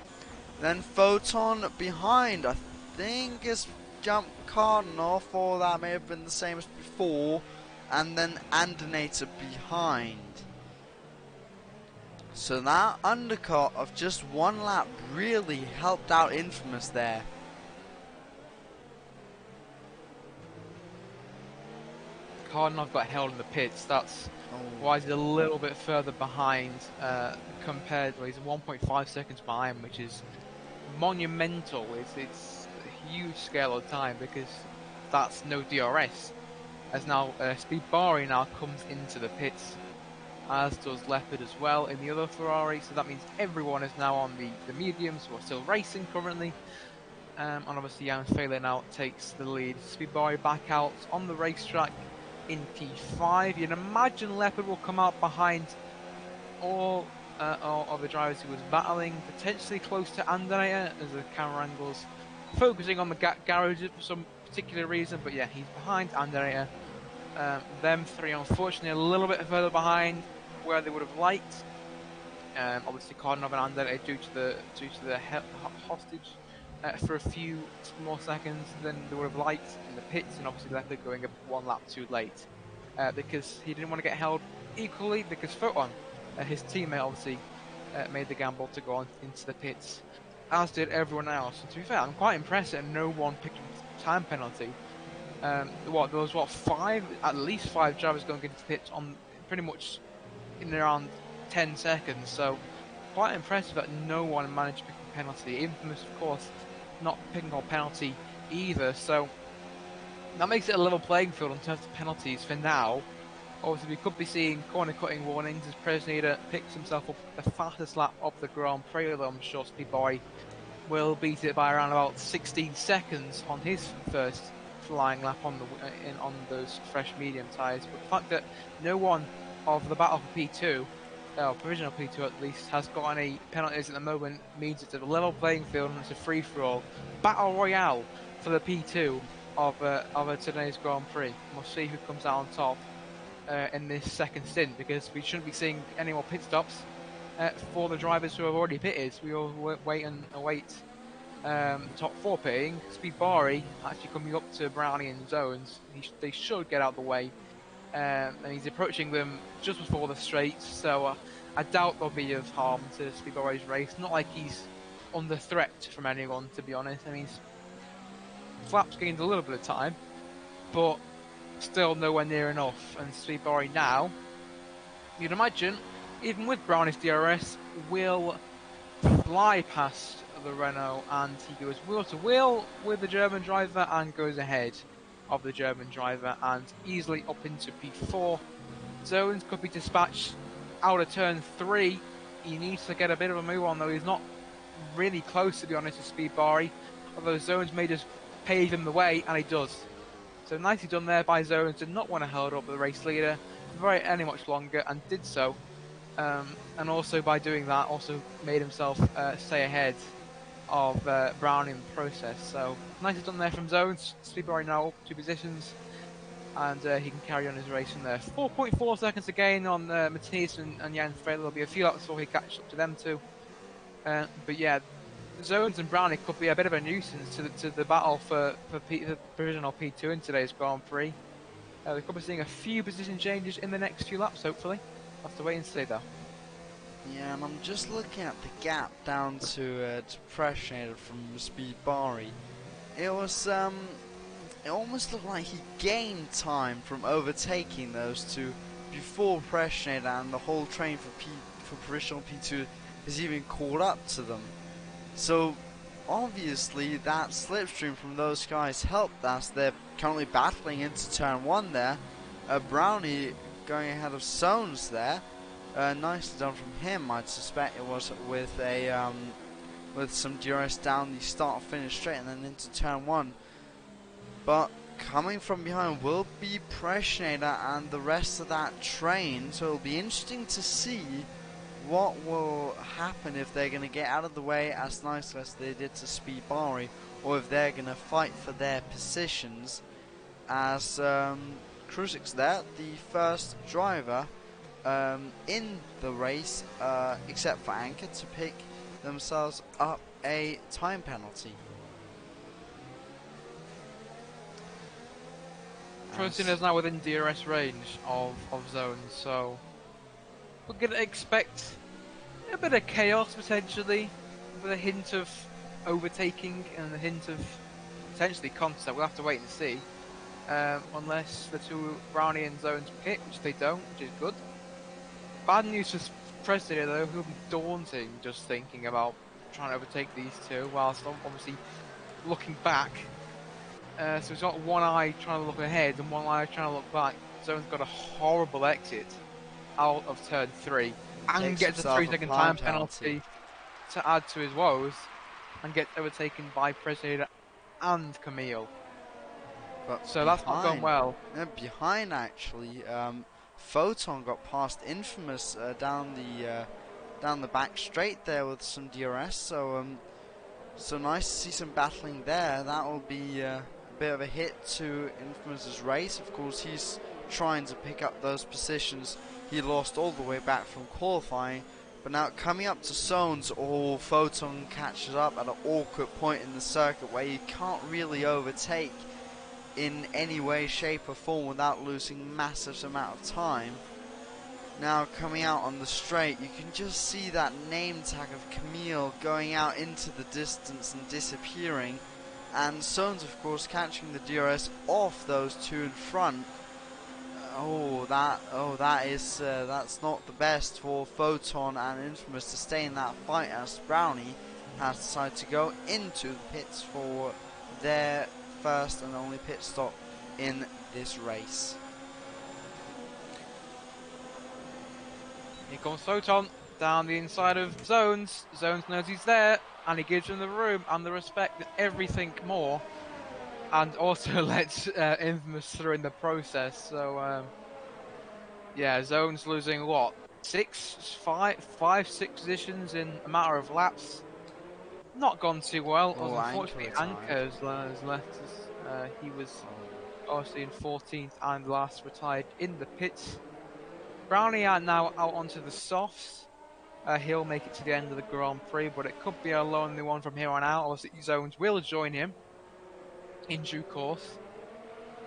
Then Photon behind, I think is Jump Cardinal, or that may have been the same as before, and then Andinator behind. So that undercut of just one lap really helped out Infamous there. Cardinov got held in the pits. That's why he's a little bit further behind compared. Well, he's 1.5 seconds behind, which is monumental. It's a huge scale of time because that's no DRS. As now Speed Bari now comes into the pits, as does Leopard as well in the other Ferrari. So that means everyone is now on the mediums who are still racing currently. And obviously Jan Fehler now takes the lead. Speed Bari back out on the racetrack in P5. You'd imagine Leopard will come out behind all of the drivers he was battling, potentially close to Andrea as the camera angles focusing on the garage for some particular reason, but yeah, he's behind Andrea. Them three unfortunately a little bit further behind where they would have liked. Obviously Cardinov and Andrea due to the hostage for a few more seconds than they would have liked in the pits, and obviously Leopard going up one lap too late because he didn't want to get held equally, because Photon, his teammate, obviously made the gamble to go on into the pits, as did everyone else. And to be fair, I'm quite impressed that no one picked a time penalty. There was at least five drivers going into the pits on pretty much in around 10 seconds, so quite impressive that no one managed to pick a penalty. Infamous, of course, not picking a penalty either, so that makes it a level playing field in terms of penalties for now. Obviously, we could be seeing corner cutting warnings as Pressionator picks himself up the fastest lap of the Grand Prix, although I'm sure Speed Boy will beat it by around about 16 seconds on his first flying lap on those fresh medium tyres. But the fact that no one of the battle for P2, or provisional P2 at least, has got any penalties at the moment means it's a level playing field and it's a free-for-all battle royale for the P2 of today's Grand Prix. We'll see who comes out on top in this second stint, because we shouldn't be seeing any more pit stops for the drivers who have already pitted. We will wait and await the top four pitting. Speed Bari actually coming up to Brownie and Zones. They should get out the way, and he's approaching them just before the straight, so I doubt there'll be of harm to Speed Bari's race. Not like he's under threat from anyone, to be honest. I mean, Flaps gained a little bit of time, but still nowhere near enough. And Speed Bari now, you'd imagine, even with Brownie's DRS, will fly past the Renault, and he goes wheel to wheel with the German driver and goes ahead of the German driver and easily up into P4. Zones could be dispatched out of turn 3. He needs to get a bit of a move on, though he's not really close, to be honest, to Speed Bari, although Zones may just pave him the way, and he does. So nicely done there by Zones. Did not want to hold up the race leader any much longer, and did so. And also by doing that, also made himself stay ahead of Brownie in the process. So nicely done there from Zones. Speed Bari now up 2 positions, and he can carry on his race from there. 4.4 seconds to gain on Matthias and Jan Fehler. There'll be a few laps before he catches up to them too. But yeah, Zones and Brownie could be a bit of a nuisance to the battle for provisional P2 in today's Grand Prix. We could be seeing a few position changes in the next few laps, hopefully. We'll have to wait and see, though. Yeah, and I'm just looking at the gap down to Pressionator from Speed Bari. It was it almost looked like he gained time from overtaking those two before Pressionator and the whole train for provisional P2 has even caught up to them. So obviously that slipstream from those guys helped us. They're currently battling into turn 1 there. Brownie going ahead of Zones there. Nicely done from him. I'd suspect it was with a with some DRS down the start finish straight and then into turn 1. But coming from behind will be Pressionator and the rest of that train, so it'll be interesting to see what will happen if they're going to get out of the way as nicely as they did to Speed Bari, or if they're going to fight for their positions as Kruzik's there, the first driver, in the race, except for Anchor, to pick themselves up a time penalty. Protein is now within DRS range of zones, so we're going to expect a bit of chaos potentially, with a hint of overtaking and a hint of potentially contact. We'll have to wait and see. Unless the two Brownie and Zones pit, which they don't, which is good. Bad news for President though, who'll be daunting just thinking about trying to overtake these two, whilst obviously looking back. So he's got one eye trying to look ahead and one eye trying to look back. Zone's got a horrible exit out of turn 3 and gets a 3-second time penalty to add to his woes, and gets overtaken by President and Camille. But so that's not going well. Behind actually, Photon got past Infamous down the back straight there with some DRS. So nice to see some battling there. That will be a bit of a hit to Infamous's race. Of course, he's trying to pick up those positions he lost all the way back from qualifying. But now coming up to zones, Photon catches up at an awkward point in the circuit where you can't really overtake in any way, shape or form without losing massive amount of time. Now coming out on the straight, you can just see that name tag of Camille going out into the distance and disappearing, and Zones of course catching the DRS off those two in front. That's not the best for Photon and Infamous to stay in that fight, as Brownie has decided to go into the pits for their first and only pit stop in this race. Here comes Photon down the inside of Zones. Zones knows he's there, and he gives him the room and the respect and everything more, and also lets Infamous through in the process. So yeah, Zones losing what, 6 positions in a matter of laps. Not gone too well. Unfortunately, Anchor has left us. He was obviously in 14th and last, retired in the pits. Brownie are now out onto the softs. He'll make it to the end of the Grand Prix, but it could be a lonely one from here on out. Obviously, Zones will join him in due course.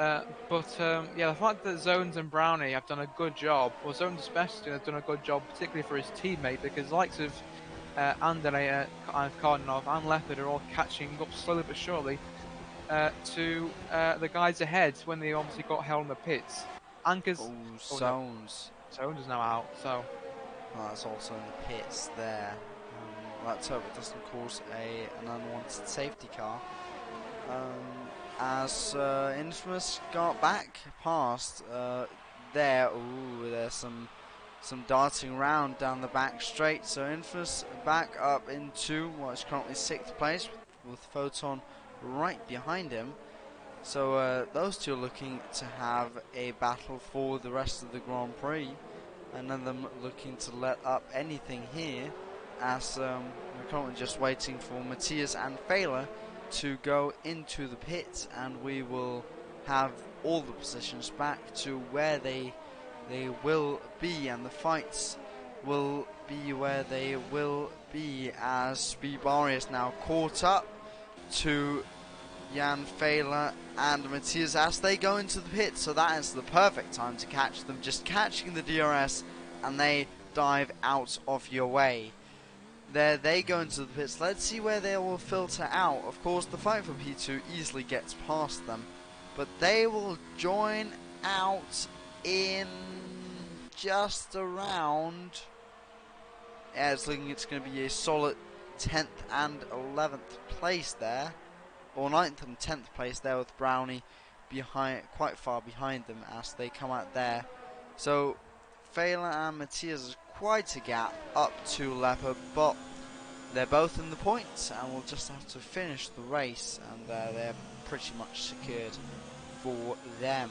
Yeah, the fact that Zones and Brownie have done a good job, or Zones especially has done a good job, particularly for his teammate, because the likes of Andrei, Karnov and Leopard are all catching up slowly but surely to the guys ahead when they obviously got held in the pits. Anchor's... Zones. Zones is now out, so... that's also in the pits there. Let's hope it doesn't cause an unwanted safety car. As Infamous got back past there, there's some darting around down the back straight. So Infamous back up into what is currently 6th place with Photon right behind him. So those two are looking to have a battle for the rest of the Grand Prix, and none of them looking to let up anything here, as we're currently just waiting for Matthias and Fela to go into the pits, and we will have all the positions back to where they will be, and the fights will be where they will be, as Bibari is now caught up to Jan Fela and Matthias as they go into the pit. So that is the perfect time to catch them, just catching the DRS, and they dive out of your way. There they go into the pits. Let's see where they will filter out. Of course, the fight for P2 easily gets past them, but they will join out in just around... yeah, it's looking it's going to be a solid 10th and 11th place there, or 9th and 10th place there, with Brownie behind, quite far behind them as they come out there. So Fela and Matthias is quite a gap up to Leopard, but they're both in the points and will just have to finish the race, and they're pretty much secured for them.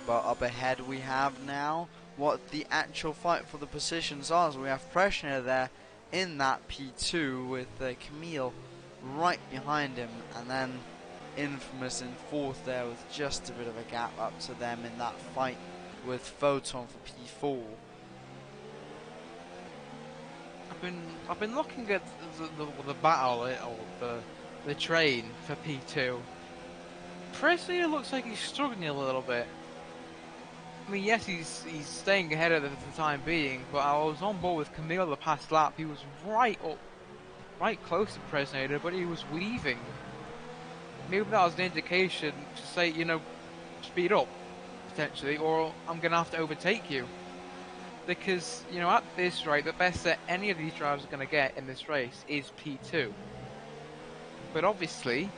But up ahead we have now what the actual fight for the positions are. So we have Preshner there in that P2 with Camille right behind him, and then Infamous in 4th there with just a bit of a gap up to them in that fight with Photon for P4. I've been looking at the battle or the train for P2. Presley looks like he's struggling a little bit. I mean, yes, he's staying ahead of the time being, but I was on board with Camille the past lap. He was right close to Presley, but he was weaving. Maybe that was an indication to say, you know, speed up potentially, or I'm gonna have to overtake you. Because, you know, at this rate, the best that any of these drivers are going to get in this race is P2. But obviously,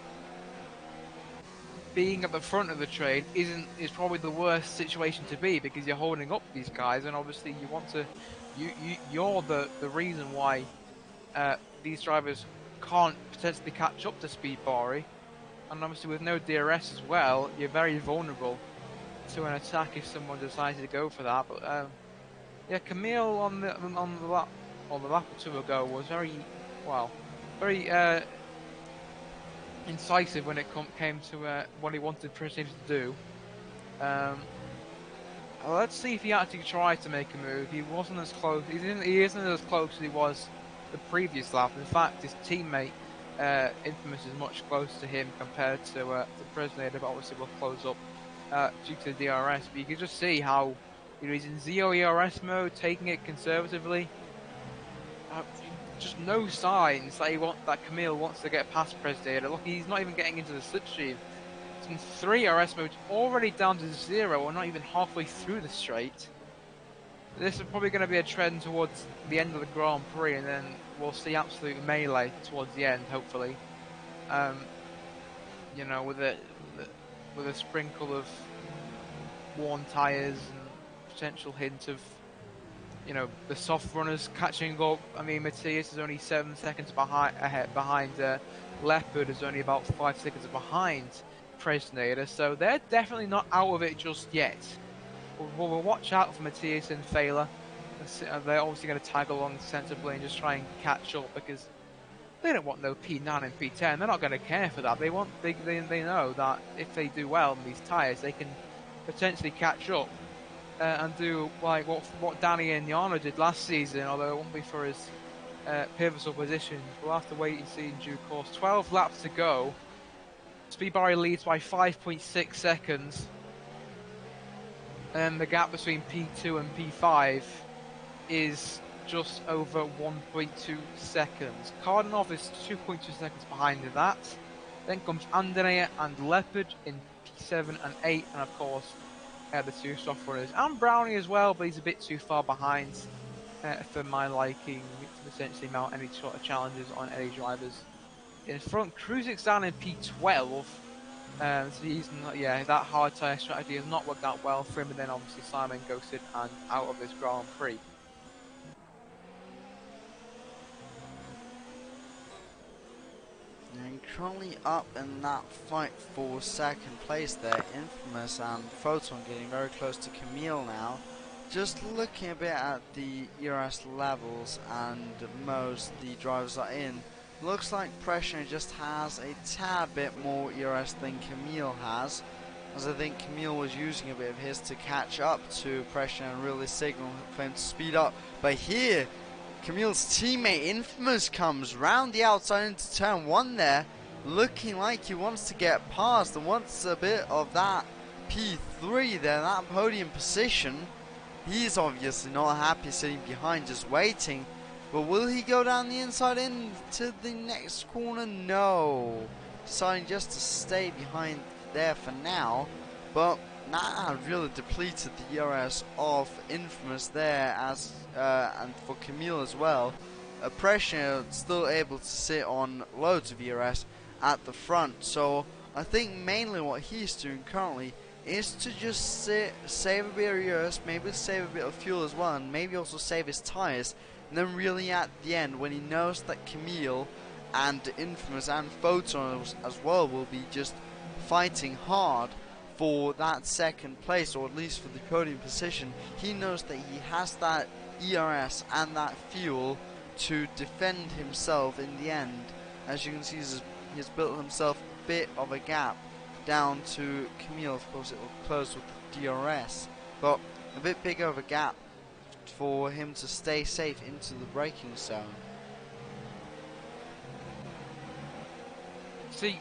being at the front of the train is probably the worst situation to be, because you're holding up these guys, and obviously you want to, you're the reason why these drivers can't potentially catch up to Speed Bari, and obviously with no DRS as well, you're very vulnerable to an attack if someone decides to go for that. But yeah, Camille on the lap or the lap or two ago was very incisive when it came to what he wanted Presley to do. Let's see if he actually tried to make a move. He wasn't as close. He isn't as close as he was the previous lap. In fact, his teammate Infamous is much closer to him compared to Presley. But obviously will close up due to the DRS. But you can just see how, you know, he's in zero ERS mode, taking it conservatively. Just no signs that Camille wants to get past Presley. Look, he's not even getting into the slipstream. It's in 3 ERS modes, already down to 0, or not even halfway through the straight. This is probably going to be a trend towards the end of the Grand Prix, and then we'll see absolute melee towards the end, hopefully. You know, with a sprinkle of worn tyres and potential hint of, you know, the soft runners catching up. I mean, Matthias is only 7 seconds behind. Leopard is only about 5 seconds behind Presnader, so they're definitely not out of it just yet. We'll watch out for Matthias and Failer. They're obviously going to tag along sensibly and just try and catch up, because they don't want no P9 and P10. They're not going to care for that. They know that if they do well on these tyres, they can potentially catch up. And do like what Danny and Yana did last season, although it won't be for his pivotal positions. We'll have to wait and see in due course. 12 laps to go. Speed Bari leads by 5.6 seconds. And the gap between P2 and P5 is just over 1.2 seconds. Cardinov is 2.2 seconds behind that. Then comes Andrea and Leopard in P7 and 8, and of course the 2 soft runners, and Brownie as well, but he's a bit too far behind for my liking to essentially mount any sort of challenges on any drivers. In front, Kruzik's down in P12, so he's not, yeah, that hard tyre strategy has not worked out well for him, and then obviously Simon ghosted and out of this Grand Prix. And currently up in that fight for second place there, Infamous and Photon getting very close to Camille now. Just looking a bit at the ERS levels and modes the drivers are in, looks like Pressure just has a tad bit more ERS than Camille has, as I think Camille was using a bit of his to catch up to Pressure and really signal for him to speed up. But here, Camille's teammate Infamous comes round the outside into turn 1 there, looking like he wants to get past and wants a bit of that P3 there, that podium position. He's obviously not happy sitting behind just waiting, but will he go down the inside into the next corner? No, deciding just to stay behind there for now, but that really depleted the ERS of Infamous there, as and for Camille as well. Pressure still able to sit on loads of ERS at the front, so I think mainly what he's doing currently is to just sit, save a bit of ERS, maybe save a bit of fuel as well, and maybe also save his tyres, and then really at the end, when he knows that Camille and Infamous and Photon as well will be just fighting hard for that second place, or at least for the podium position, he knows that he has that ERS and that fuel to defend himself in the end. As you can see, he's built himself a bit of a gap down to Camille. Of course, it will close with the DRS, but a bit bigger of a gap for him to stay safe into the braking zone. See,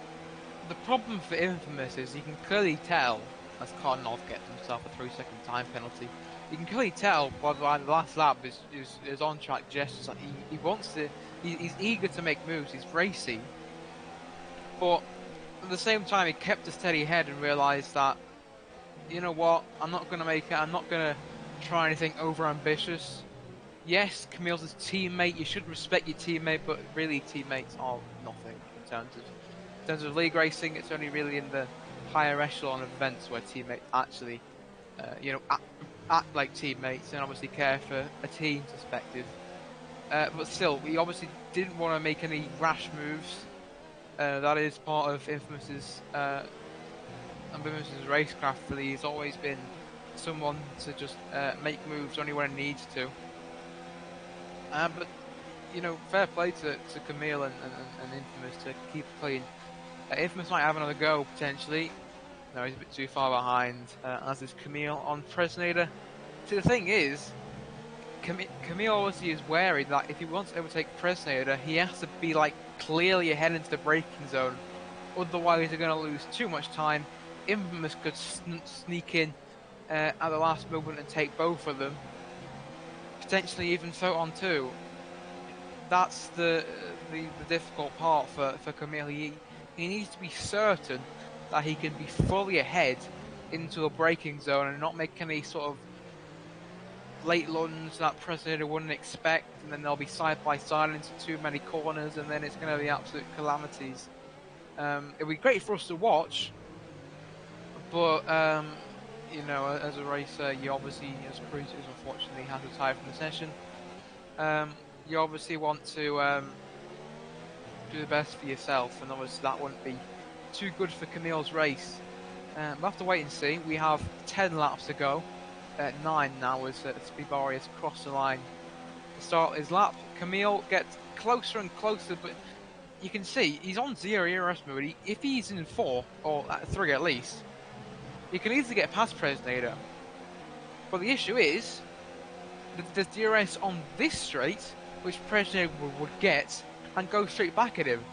the problem for Infamous is you can clearly tell, as Cardinal gets himself a 3-second time penalty, you can clearly tell by the last lap his on-track gestures. Like he wants to, he's eager to make moves, he's racy, but at the same time he kept a steady head and realised that, you know what, I'm not going to make it, I'm not going to try anything over-ambitious. Yes, Camille's his teammate, you should respect your teammate, but really teammates are nothing in terms of league racing. It's only really in the higher echelon of events where teammates actually, act like teammates and obviously care for a team perspective. But still, he obviously didn't want to make any rash moves. That is part of Infamous's racecraft. Really, he's always been someone to just make moves only when he needs to. But you know, fair play to Camille and Infamous to keep clean. Infamous might have another go potentially. No, he's a bit too far behind, as is Camille on Presnator. See, the thing is, Camille obviously is wary that if he wants to overtake Presnator, he has to be like clearly ahead into the braking zone. Otherwise, they're going to lose too much time. Infamous could sneak in at the last moment and take both of them. Potentially even Photon too. That's the difficult part for Camille. He needs to be certain that he can be fully ahead into a braking zone and not make any sort of late lunge that Predator wouldn't expect, and then they'll be side by side into too many corners, and then it's going to be absolute calamities. It'll be great for us to watch, but you know, as a racer, you obviously, as Cruz unfortunately has retired from the session, you obviously want to do the best for yourself, and obviously that wouldn't be too good for Camille's race. We'll have to wait and see. We have 10 laps to go. 9 now as Spibarius crossed the line to start his lap. Camille gets closer and closer, but you can see he's on 0 ERS mode. If he's in 4, or at 3 at least, he can easily get past Presnator. But the issue is, there's DRS on this straight, which Presnator would get, and go straight back at him.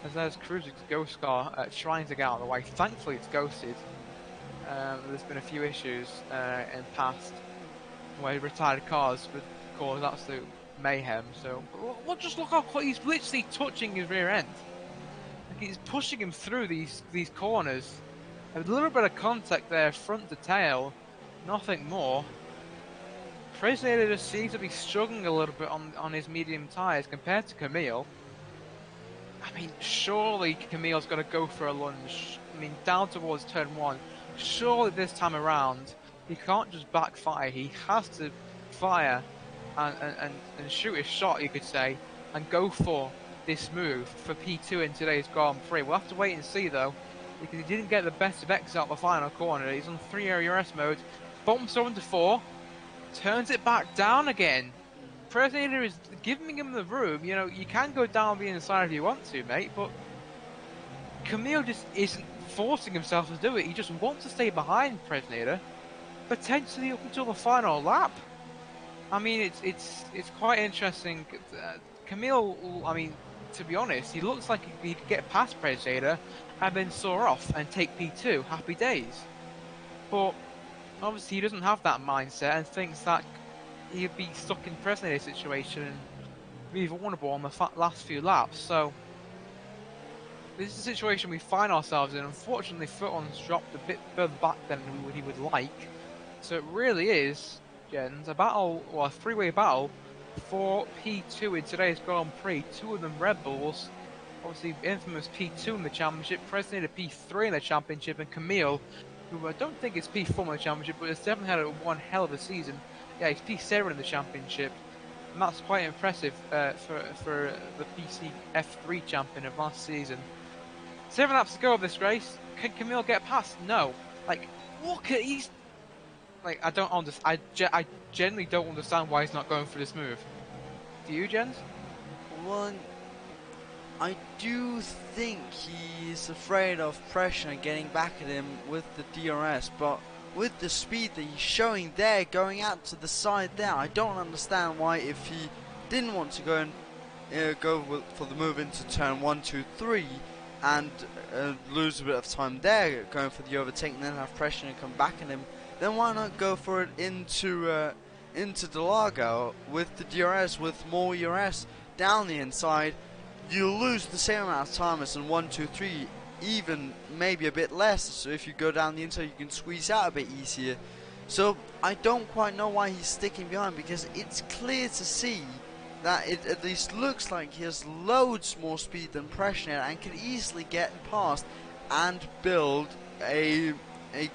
As there's Cruz's Ghost Car trying to get out of the way. Thankfully it's ghosted. There's been a few issues in past where retired cars would cause absolute mayhem. So, well, just look how close he's literally touching his rear end. Like he's pushing him through these corners. A little bit of contact there, front to tail, nothing more. Presnator just seems to be struggling a little bit on his medium tyres compared to Camille. I mean, surely Camille's got to go for a lunge. I mean, down towards turn 1. Surely this time around, he can't just backfire. He has to fire and shoot his shot, you could say, and go for this move for P2 in today's Grand Prix. We'll have to wait and see, though, because he didn't get the best of X out the final corner. He's on 3 ERS mode, bumps over to 4, turns it back down again. Presnator is giving him the room. You know, you can go down the inside if you want to, mate, but Camille just isn't forcing himself to do it. He just wants to stay behind Presnator, potentially up until the final lap. I mean, it's quite interesting. Camille, I mean, to be honest, he looks like he could get past Presnator and then soar off and take P2. Happy days. But obviously he doesn't have that mindset and thinks that he'd be stuck in Presnator's situation and be vulnerable on the last few laps. So this is a situation we find ourselves in. Unfortunately, Photon's dropped a bit further back than he would like. So it really is, Jens, a battle, well, a three-way battle for P2 in today's Grand Prix. 2 of them Red Bulls. Obviously, Infamous P2 in the championship, Presnator P3 in the championship, and Camille, who I don't think is P4 in the championship, but has definitely had one hell of a season. Yeah, he's P7 in the championship, and that's quite impressive for the PC F3 champion of last season. 7 laps to go of this race. Can Camille get past? No. Like, look at he's like, I don't understand. I genuinely don't understand why he's not going for this move. Do you, Jens? Well, I do think he's afraid of pressure and getting back at him with the DRS, but with the speed that he's showing there, going out to the side there, I don't understand why, if he didn't want to go and for the move into turn 1, 2, 3 and lose a bit of time there, going for the overtake and then have pressure and come back at him, then why not go for it into Del Lago with the DRS, with more ERS down the inside? You lose the same amount of time as in 1, 2, 3, even maybe a bit less. So if you go down the inside, you can squeeze out a bit easier. So I don't quite know why he's sticking behind, because it's clear to see that it at least looks like he has loads more speed than Preshner and can easily get past and build a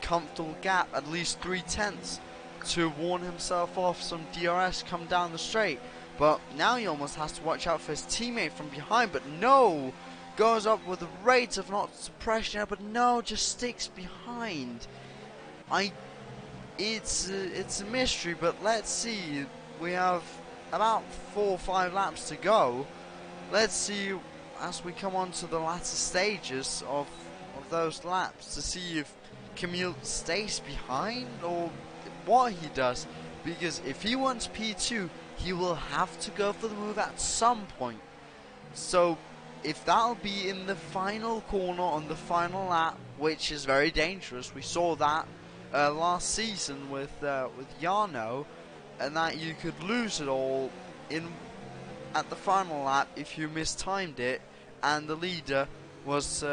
comfortable gap, at least 3/10, to warn himself off some DRS come down the straight. But now he almost has to watch out for his teammate from behind, but no, goes up with a rate of not Preshner, but no, just sticks behind. It's a mystery, but let's see. We have about 4 or 5 laps to go. Let's see as we come on to the latter stages of those laps to see if Camille stays behind or what he does, because if he wants P2, he will have to go for the move at some point. So if that'll be in the final corner on the final lap, which is very dangerous, we saw that last season with Jarno, and that you could lose it all at the final lap if you mistimed it and the leader was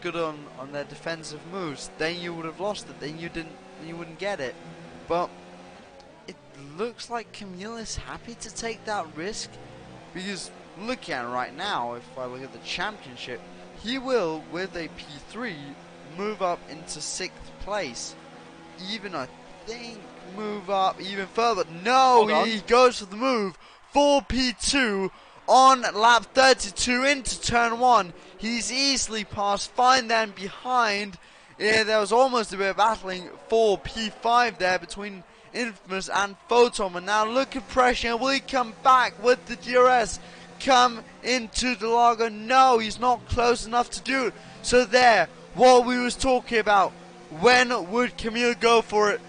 good on their defensive moves. Then you would have lost it, then you wouldn't get it. But it looks like Camille is happy to take that risk, because looking at it right now, if I look at the championship, he will, with a P3, move up into 6th place. Even, I think, move up even further. No, he goes for the move for P2 on lap 32 into turn 1. He's easily passed, fine then behind. Yeah, there was almost a bit of battling for P5 there between Infamous and Photon. And now look at Pressure. Will he come back with the DRS? Come into the Lago? No, he's not close enough to do it. So there, what we was talking about. When would Camille go for it?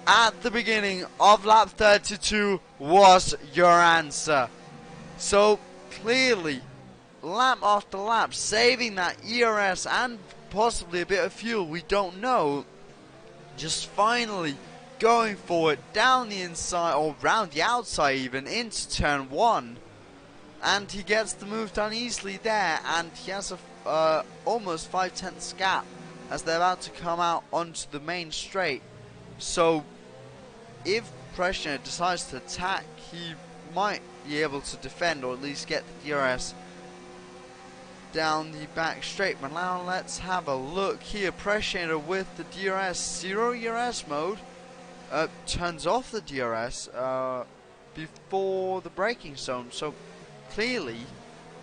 At the beginning of lap 32 was your answer. So clearly, lap after lap, saving that ERS and possibly a bit of fuel, we don't know. Just finally going for it down the inside, or round the outside even, into turn 1. And he gets the move done easily there, and he has a almost 5/10 gap as they're about to come out onto the main straight. So if Pressure decides to attack, he might be able to defend or at least get the DRS down the back straight. But now let's have a look here. Pressure with the DRS, 0 ERS mode, turns off the DRS before the braking zone. So clearly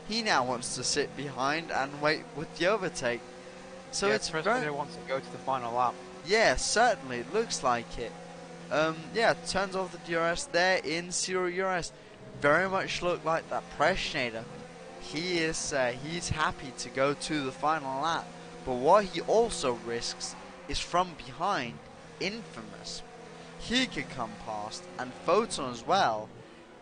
he now wants to sit behind and wait with the overtake. So yeah, it's very wants to go to the final lap. Yeah, certainly, it looks like it. Yeah, turns off the DRS there in 0 ERS. Very much look like that Pressure. He's happy to go to the final lap. But what he also risks is from behind Infamous. He could come past, and Photon as well.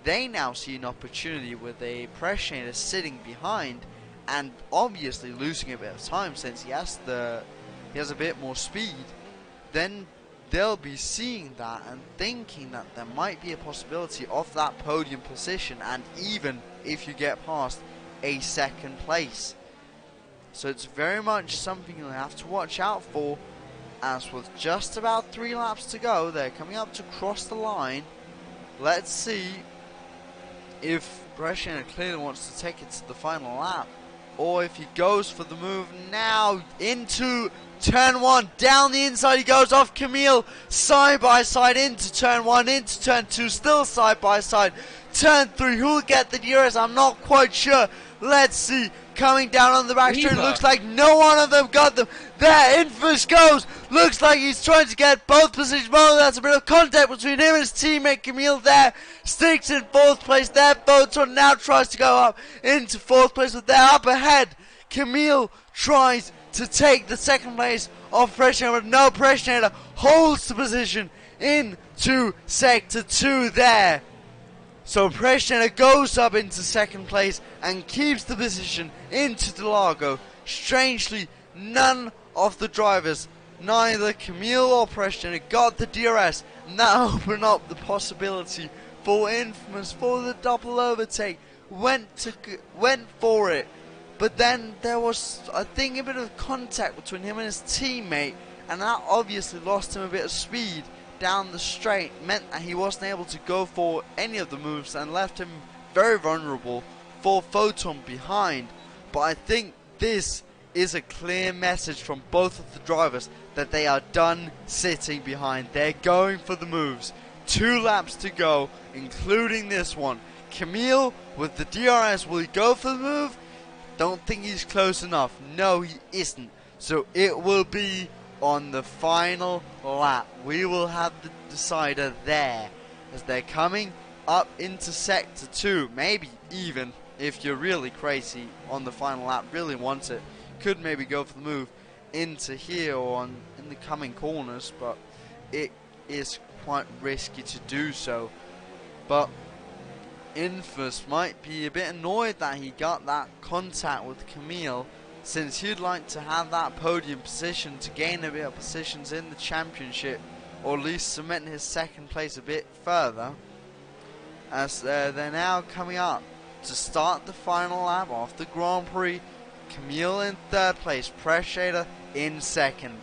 They now see an opportunity with a Pressure sitting behind, and obviously losing a bit of time since he has a bit more speed. Then they'll be seeing that and thinking that there might be a possibility of that podium position, and even if you get past, a 2nd place. So it's very much something you'll have to watch out for. As with just about 3 laps to go, they're coming up to cross the line. Let's see if Pressure clearly wants to take it to the final lap, or if he goes for the move now into turn 1, down the inside he goes off Camille, side by side into turn 1, into turn 2, still side by side, turn 3, who'll get the DRS, I'm not quite sure. Let's see, coming down on the back straight, looks like no one of them got them. There, Infamous goes, looks like he's trying to get both positions. Oh, that's a bit of contact between him and his teammate Camille there, sticks in 4th place there. Photon now tries to go up into 4th place, but they're up ahead. Camille tries to take the 2nd place of Pressionator, but no, Pressionator holds the position into Sector 2 there. So Pressionator goes up into second place and keeps the position into Delago. Strangely, none of the drivers, neither Camille or Pressionator, got the DRS, and that opened up the possibility for Infamous for the double overtake. Went for it, but then there was, I think, a bit of contact between him and his teammate, and that obviously lost him a bit of speed down the straight, meant that he wasn't able to go for any of the moves and left him very vulnerable for Photon behind. But I think this is a clear message from both of the drivers that they are done sitting behind. They're going for the moves. 2 laps to go, including this one. Camille with the DRS, will he go for the move? Don't think he's close enough. No, he isn't. So it will be on the final lap. We will have the decider there as they're coming up into Sector 2. Maybe even, if you're really crazy on the final lap, really want it, could maybe go for the move into here or in the coming corners, but it is quite risky to do so. But Infamous might be a bit annoyed that he got that contact with Camille, since he'd like to have that podium position to gain a bit of positions in the championship, or at least cement his second place a bit further. As they're now coming up to start the final lap of the Grand Prix. Camille in third place, Pressionator in second.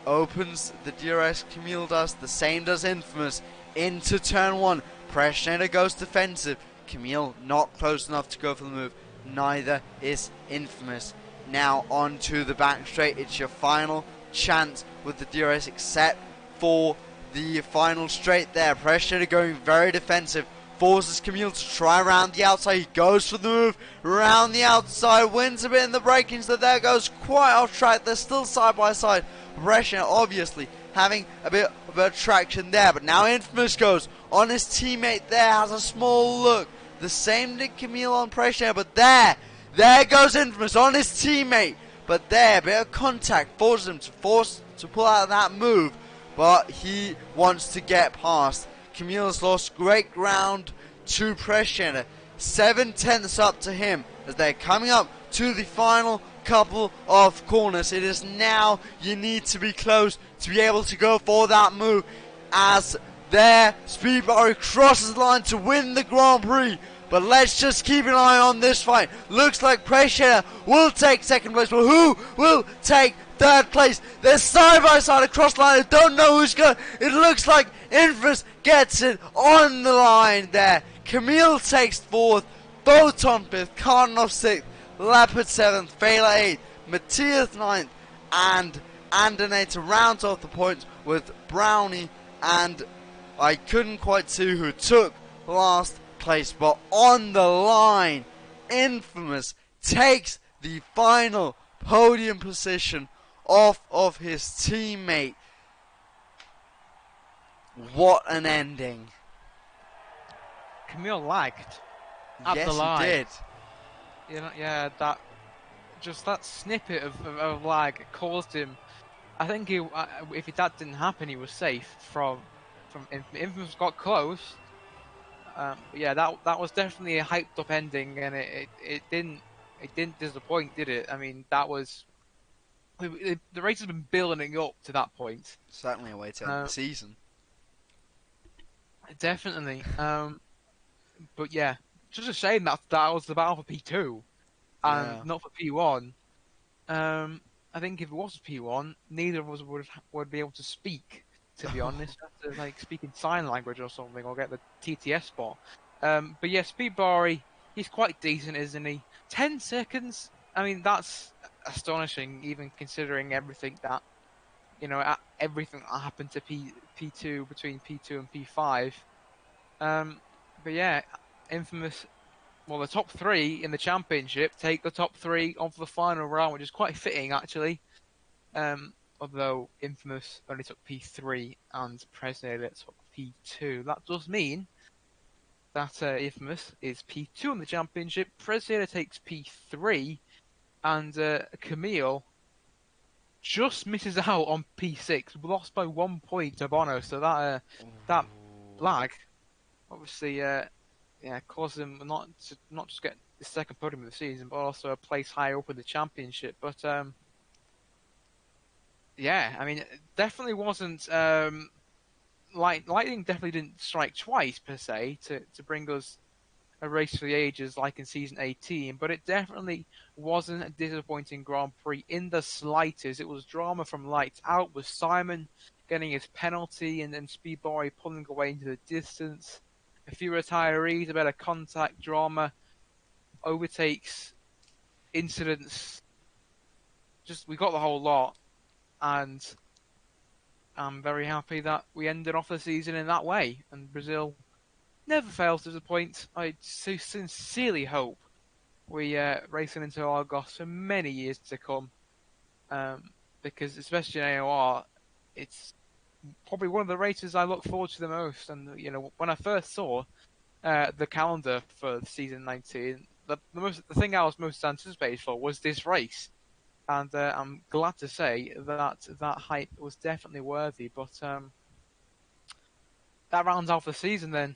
Opens the DRS, Camille does, the same does Infamous. Into turn 1, Pressionator goes defensive. Camille not close enough to go for the move. Neither is Infamous. Now on to the back straight. It's your final chance with the DRS, except for the final straight there. Pressionator going very defensive. Forces Camille to try around the outside. He goes for the move around the outside. Wins a bit in the braking, so there goes quite off track. They're still side by side. Pressionator obviously having a bit of a traction there, but now Infamous goes on his teammate there, has a small look. The same did Camille on Pressionator, but there goes Infamous on his teammate. But there, a bit of contact forces him to pull out of that move, but he wants to get past. Camille's lost great ground to Pressionator. 7/10 up to him as they're coming up to the final couple of corners. It is now you need to be close to be able to go for that move, as their speed bar crosses the line to win the Grand Prix. But let's just keep an eye on this fight. Looks like Pressionator will take second place, but who will take third place? They're side by side across the line. I don't know who's going. It looks like Infamous gets it on the line there. Camille takes fourth, Photon fifth, Cardinal sixth, Leopard seventh, Fela eighth, Matthias ninth, and Andonate rounds off the points with Brownie, and I couldn't quite see who took last place, but on the line, Infamous takes the final podium position off of his teammate. What an ending. Camille lagged at Yes, the line. he did. You know, yeah, that snippet of lag caused him. I think if that didn't happen, he was safe from Infamous got close. Yeah, that was definitely a hyped up ending, and it didn't disappoint, did it? I mean, that was the race has been building up to that point. Certainly a way to end the season. Definitely. But yeah, just a shame that was the battle for P2 and not for P1. I think if it was P1, neither of us would be able to speak. To be honest, have to like speak in sign language or something, or get the TTS spot. But yeah, Speedbari, he's quite decent, isn't he? 10 seconds. I mean, that's astonishing, even considering everything that everything that happened to P2 between P2 and P5. But yeah, Infamous. Well, the top 3 in the championship take the top 3 on for the final round, which is quite fitting, actually. Although Infamous only took P3 and Pressionator took P2. That does mean that Infamous is P2 in the championship, Pressionator takes P3, and Camille just misses out on P6, lost by 1 point to Bono. So that lag, obviously, caused him not just get the second podium of the season, but also a place higher up in the championship. But yeah, I mean, it definitely wasn't. Lightning definitely didn't strike twice per se to bring us a race for the ages like in season 18, but it definitely wasn't a disappointing Grand Prix in the slightest. It was drama from lights out, with Simon getting his penalty and then Speedboy pulling away into the distance. A few retirees, a bit of contact drama, overtakes, incidents. Just we got the whole lot, and I'm very happy that we ended off the season in that way. And Brazil never fails to disappoint. I so sincerely hope we racing into Argos for many years to come, because especially in AOR, it's probably one of the races I look forward to the most. And when I first saw the calendar for season 19, the thing I was most anticipated for was this race, and I'm glad to say that hype was definitely worthy. But that rounds off the season then.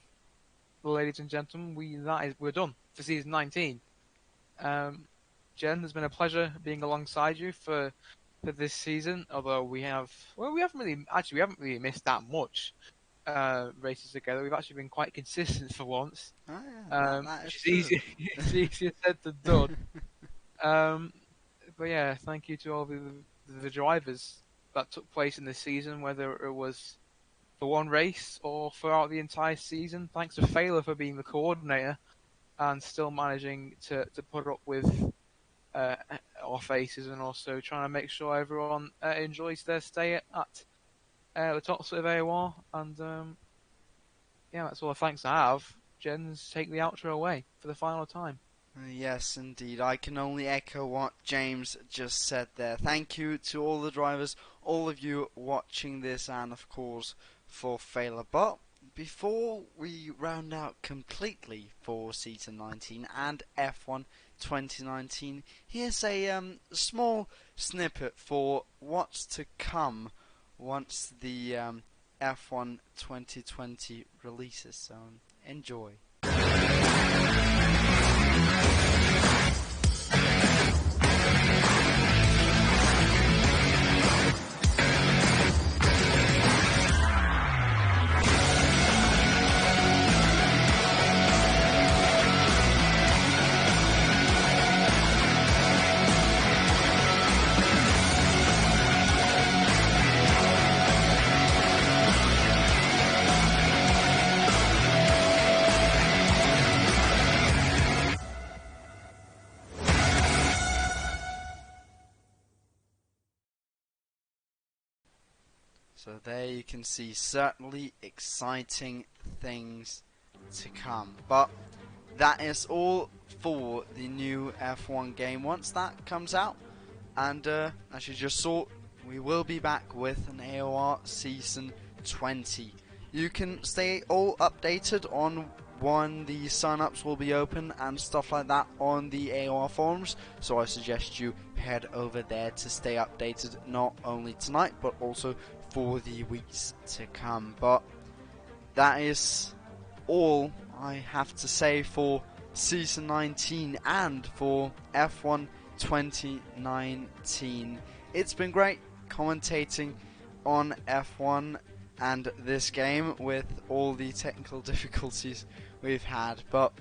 Ladies and gentlemen, we're done for season 19. Jen, it's been a pleasure being alongside you for this season. Although we haven't really missed that much races together. We've actually been quite consistent for once. Oh, yeah, Which is it's easier said than done. But yeah, thank you to all the drivers that took place in this season, whether it was for one race or throughout the entire season. Thanks to Failer for being the coordinator and still managing to put up with our faces, and also trying to make sure everyone enjoys their stay at the top of AOR. And yeah, that's all the thanks I have. Jens, take the outro away for the final time. Yes, indeed. I can only echo what James just said there. Thank you to all the drivers, all of you watching this, and of course for Failer. But before we round out completely for season 19 and F1 2019, here's a small snippet for what's to come once the F1 2020 releases. So enjoy. So there you can see certainly exciting things to come. But that is all for the new F1 game once that comes out. And as you just saw, we will be back with an AOR Season 20. You can stay all updated on when the sign-ups will be open and stuff like that on the AOR forums, so I suggest you head over there to stay updated, not only tonight but also for the weeks to come. But that is all I have to say for Season 19 and for F1 2019. It's been great commentating on F1 and this game with all the technical difficulties we've had, but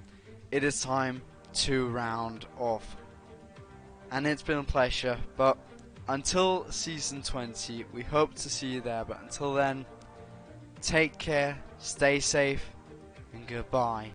it is time to round off. And it's been a pleasure, but until Season 20, we hope to see you there. But until then, take care, stay safe, and goodbye.